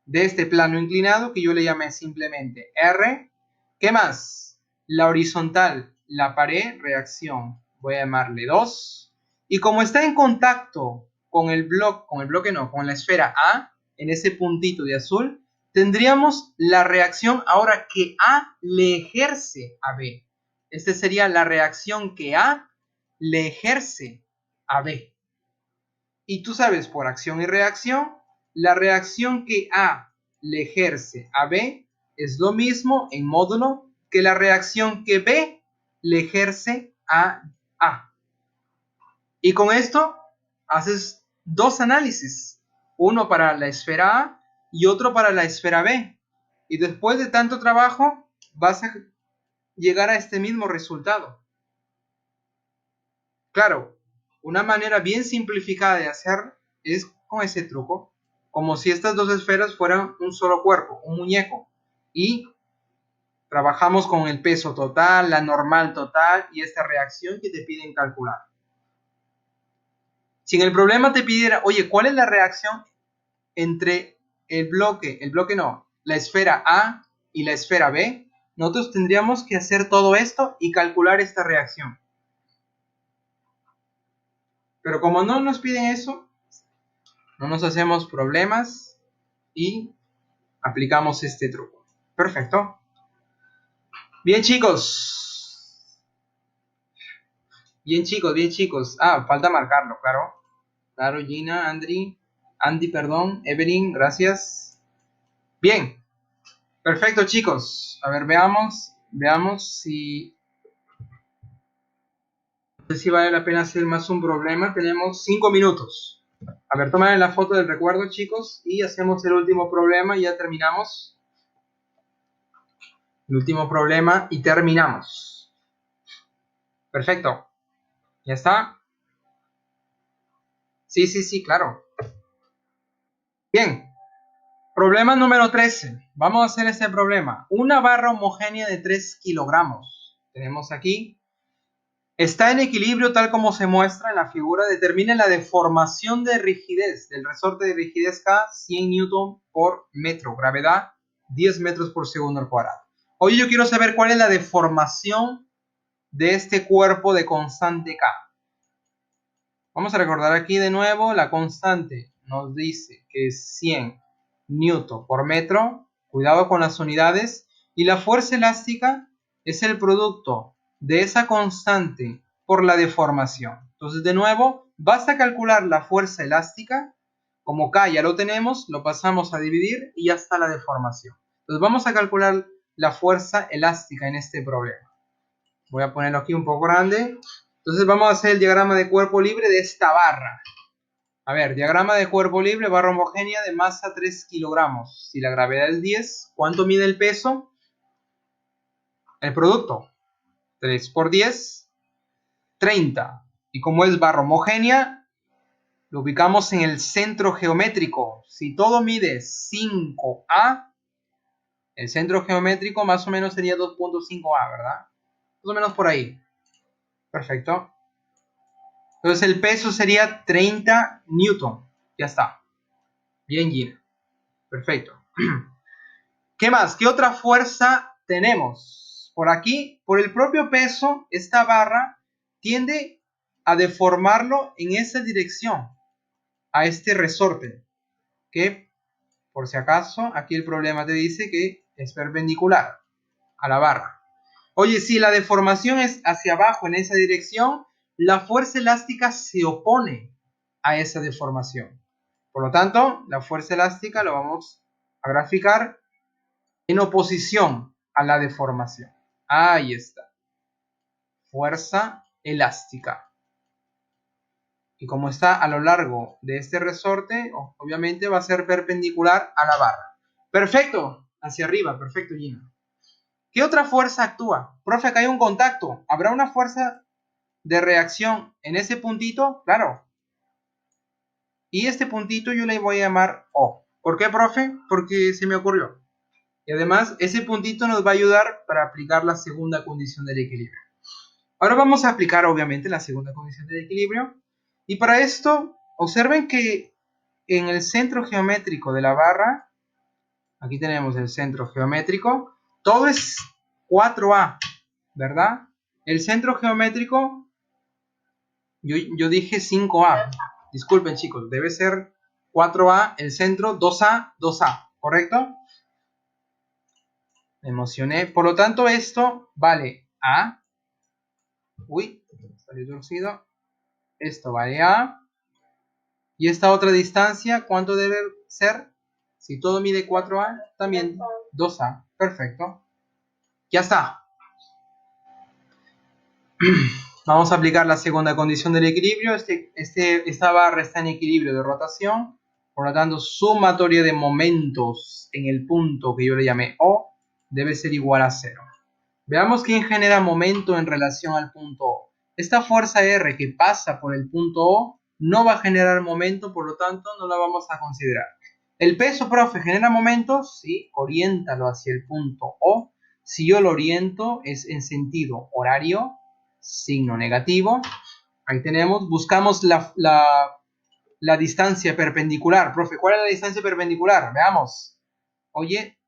de este plano inclinado, que yo le llamé simplemente R. ¿Qué más? La horizontal, la pared, reacción, voy a llamarle 2. Y como está en contacto con el bloque no, con la esfera A, en ese puntito de azul, tendríamos la reacción ahora que A le ejerce a B. Esta sería la reacción que A le ejerce a B. Y tú sabes, por acción y reacción, la reacción que A le ejerce a B es lo mismo en módulo que la reacción que B le ejerce a A. Y con esto haces dos análisis, uno para la esfera A y otro para la esfera B. Y después de tanto trabajo vas a llegar a este mismo resultado. Claro, una manera bien simplificada de hacer es con ese truco, como si estas dos esferas fueran un solo cuerpo, un muñeco, y trabajamos con el peso total, la normal total y esta reacción que te piden calcular. Si en el problema te pidiera, oye, ¿cuál es la reacción entre la esfera A y la esfera B? Nosotros tendríamos que hacer todo esto y calcular esta reacción. Pero como no nos piden eso, no nos hacemos problemas y aplicamos este truco. Perfecto. Bien, chicos. Bien, chicos, bien, chicos. Ah, falta marcarlo, claro. Claro, Gina, Andy, perdón, Evelyn, gracias. Bien. Perfecto, chicos. A ver, veamos si... No sé si vale la pena hacer más un problema. Tenemos 5 minutos. A ver, tomen la foto del recuerdo, chicos, y hacemos el último problema y ya terminamos. El último problema y terminamos. Perfecto. ¿Ya está? Sí, claro. Bien. Problema número 13. Vamos a hacer este problema. Una barra homogénea de 3 kilogramos. Tenemos aquí. Está en equilibrio tal como se muestra en la figura. Determina la deformación de rigidez del resorte de rigidez K, 100 newton por metro. Gravedad, 10 metros por segundo al cuadrado. Hoy yo quiero saber cuál es la deformación de este cuerpo de constante K. Vamos a recordar aquí de nuevo, la constante nos dice que es 100 newton por metro, cuidado con las unidades, y la fuerza elástica es el producto de esa constante por la deformación. Entonces, de nuevo, basta calcular la fuerza elástica, como K ya lo tenemos, lo pasamos a dividir y ya está la deformación. Entonces, vamos a calcular la fuerza elástica en este problema. Voy a ponerlo aquí un poco grande. Entonces vamos a hacer el diagrama de cuerpo libre de esta barra. A ver, diagrama de cuerpo libre, barra homogénea de masa 3 kilogramos. Si la gravedad es 10, ¿cuánto mide el peso? El producto. 3 por 10, 30. Y como es barra homogénea, lo ubicamos en el centro geométrico. Si todo mide 5A, el centro geométrico más o menos sería 2.5A, ¿verdad? Más o menos por ahí. Perfecto. Entonces el peso sería 30 newton. Ya está. Bien, Gina. Perfecto. ¿Qué más? ¿Qué otra fuerza tenemos? Por aquí, por el propio peso, esta barra tiende a deformarlo en esa dirección, a este resorte, que por si acaso, aquí el problema te dice que es perpendicular a la barra. Oye, si la deformación es hacia abajo en esa dirección, la fuerza elástica se opone a esa deformación. Por lo tanto, la fuerza elástica lo vamos a graficar en oposición a la deformación. Ahí está. Fuerza elástica. Y como está a lo largo de este resorte, obviamente va a ser perpendicular a la barra. Perfecto, hacia arriba, perfecto, Gina. ¿Qué otra fuerza actúa? Profe, acá hay un contacto. ¿Habrá una fuerza de reacción en ese puntito? Claro. Y este puntito yo le voy a llamar O. ¿Por qué, profe? Porque se me ocurrió. Y además, ese puntito nos va a ayudar para aplicar la segunda condición del equilibrio. Ahora vamos a aplicar, obviamente, la segunda condición del equilibrio. Y para esto, observen que en el centro geométrico de la barra, aquí tenemos el centro geométrico, todo es 4A, ¿verdad? El centro geométrico, yo dije 5A. Disculpen, chicos, debe ser 4A, el centro 2A, 2A, ¿correcto? Me emocioné. Por lo tanto, esto vale A. Uy, salió torcido. Esto vale A. Y esta otra distancia, ¿cuánto debe ser? Si todo mide 4A, también 2A. Perfecto. Ya está. Vamos a aplicar la segunda condición del equilibrio. Esta barra está en equilibrio de rotación. Por lo tanto, sumatoria de momentos en el punto que yo le llamé O debe ser igual a 0. Veamos quién genera momento en relación al punto O. Esta fuerza R que pasa por el punto O no va a generar momento, por lo tanto no la vamos a considerar. ¿El peso, profe, genera momento? Sí, oriéntalo hacia el punto O. Si yo lo oriento es en sentido horario, signo negativo. Ahí tenemos, buscamos la distancia perpendicular. Profe, ¿cuál es la distancia perpendicular? Veamos. Oye,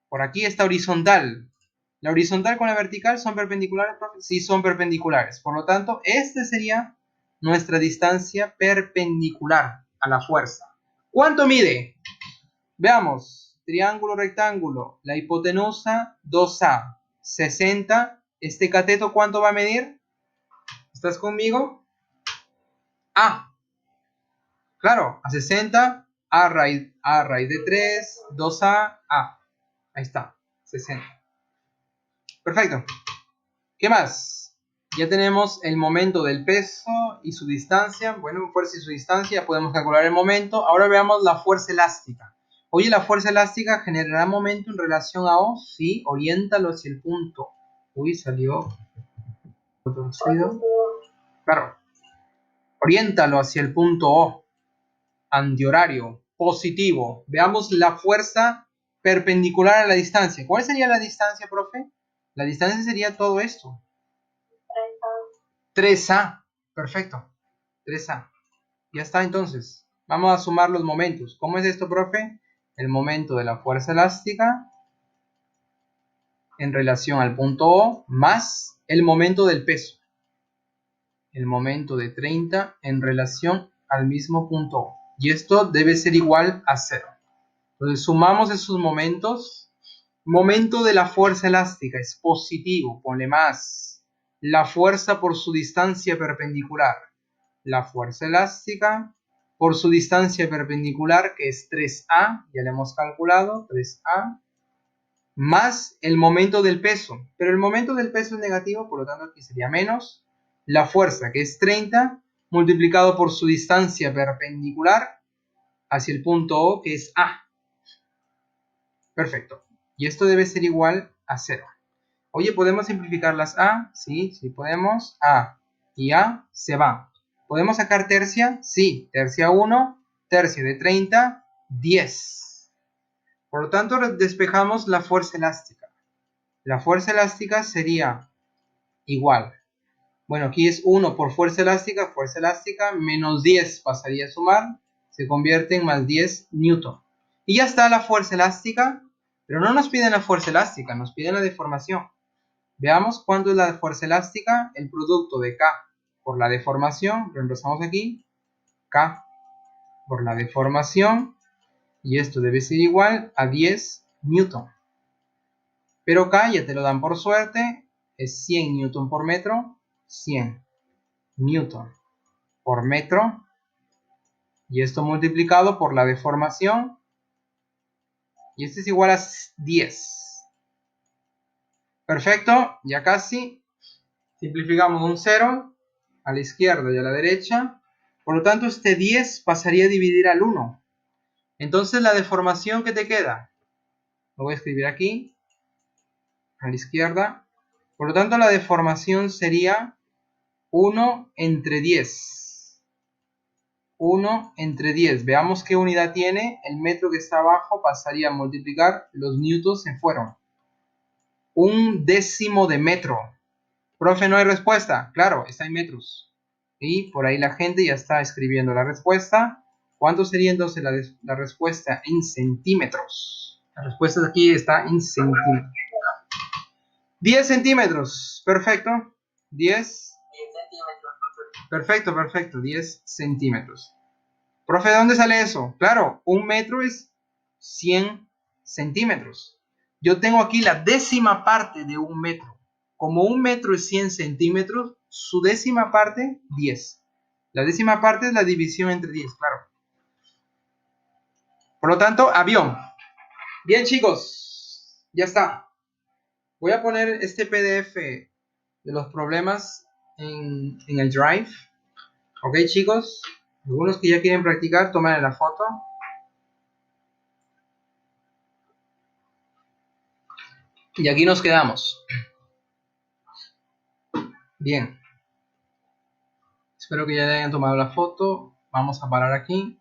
por aquí está horizontal. ¿La horizontal con la vertical son perpendiculares, profe? Sí, son perpendiculares. Por lo tanto, esta sería nuestra distancia perpendicular a la fuerza. ¿Cuánto mide? Veamos. Triángulo, rectángulo. La hipotenusa, 2A. 60. ¿Este cateto cuánto va a medir? ¿Estás conmigo? A. Claro, a 60. A raíz de 3. 2A. A. Ahí está. 60. Perfecto. ¿Qué más? Ya tenemos el momento del peso y su distancia. Bueno, fuerza y su distancia, podemos calcular el momento. Ahora veamos la fuerza elástica. Oye, ¿la fuerza elástica generará momento en relación a O? Sí, oriéntalo hacia el punto. Uy, salió torcido. Claro. Oriéntalo hacia el punto O. Antihorario, positivo. Veamos la fuerza perpendicular a la distancia. ¿Cuál sería la distancia, profe? La distancia sería todo esto. 3A. Perfecto. 3A. Ya está entonces. Vamos a sumar los momentos. ¿Cómo es esto, profe? El momento de la fuerza elástica en relación al punto O más el momento del peso. El momento de 30 en relación al mismo punto O. Y esto debe ser igual a 0. Entonces sumamos esos momentos. Momento de la fuerza elástica es positivo. Ponle más. La fuerza por su distancia perpendicular. La fuerza elástica por su distancia perpendicular, que es 3A, ya le hemos calculado, 3A, más el momento del peso, pero el momento del peso es negativo, por lo tanto aquí sería menos la fuerza, que es 30, multiplicado por su distancia perpendicular hacia el punto O, que es A. Perfecto. Y esto debe ser igual a 0. Oye, ¿podemos simplificar las A? Sí, sí podemos. A y A se van. ¿Podemos sacar tercia? Sí. Tercia 1, tercia de 30, 10. Por lo tanto, despejamos la fuerza elástica. La fuerza elástica sería igual. Bueno, aquí es 1 por fuerza elástica, menos 10 pasaría a sumar, se convierte en más 10 newton. Y ya está la fuerza elástica, pero no nos piden la fuerza elástica, nos piden la deformación. Veamos cuánto es la fuerza elástica, el producto de K por la deformación, reemplazamos aquí, K por la deformación, y esto debe ser igual a 10 newton. Pero K ya te lo dan por suerte, es 100 newton por metro, 100 newton por metro, y esto multiplicado por la deformación, y esto es igual a 10. Perfecto, ya casi. Simplificamos un 0 a la izquierda y a la derecha. Por lo tanto, este 10 pasaría a dividir al 1. Entonces, la deformación que te queda, lo voy a escribir aquí, a la izquierda. Por lo tanto, la deformación sería 1 entre 10. 1 entre 10. Veamos qué unidad tiene. El metro que está abajo pasaría a multiplicar. Los newtons se fueron. 1/10 de metro. Profe, no hay respuesta. Claro, está en metros. Y por ahí la gente ya está escribiendo la respuesta. ¿Cuánto sería entonces la respuesta en centímetros? La respuesta aquí está en centímetros. 10 centímetros. Perfecto. 10 centímetros. Perfecto, perfecto. 10 centímetros. Profe, ¿de dónde sale eso? Claro, un metro es 100 centímetros. Yo tengo aquí la décima parte de un metro. Como un metro es 100 centímetros, su décima parte, 10. La décima parte es la división entre 10, claro. Por lo tanto, avión. Bien, chicos, ya está. Voy a poner este PDF de los problemas en el Drive. Ok, chicos. Algunos que ya quieren practicar, tomen la foto. Y aquí nos quedamos. Bien. Espero que ya le hayan tomado la foto. Vamos a parar aquí.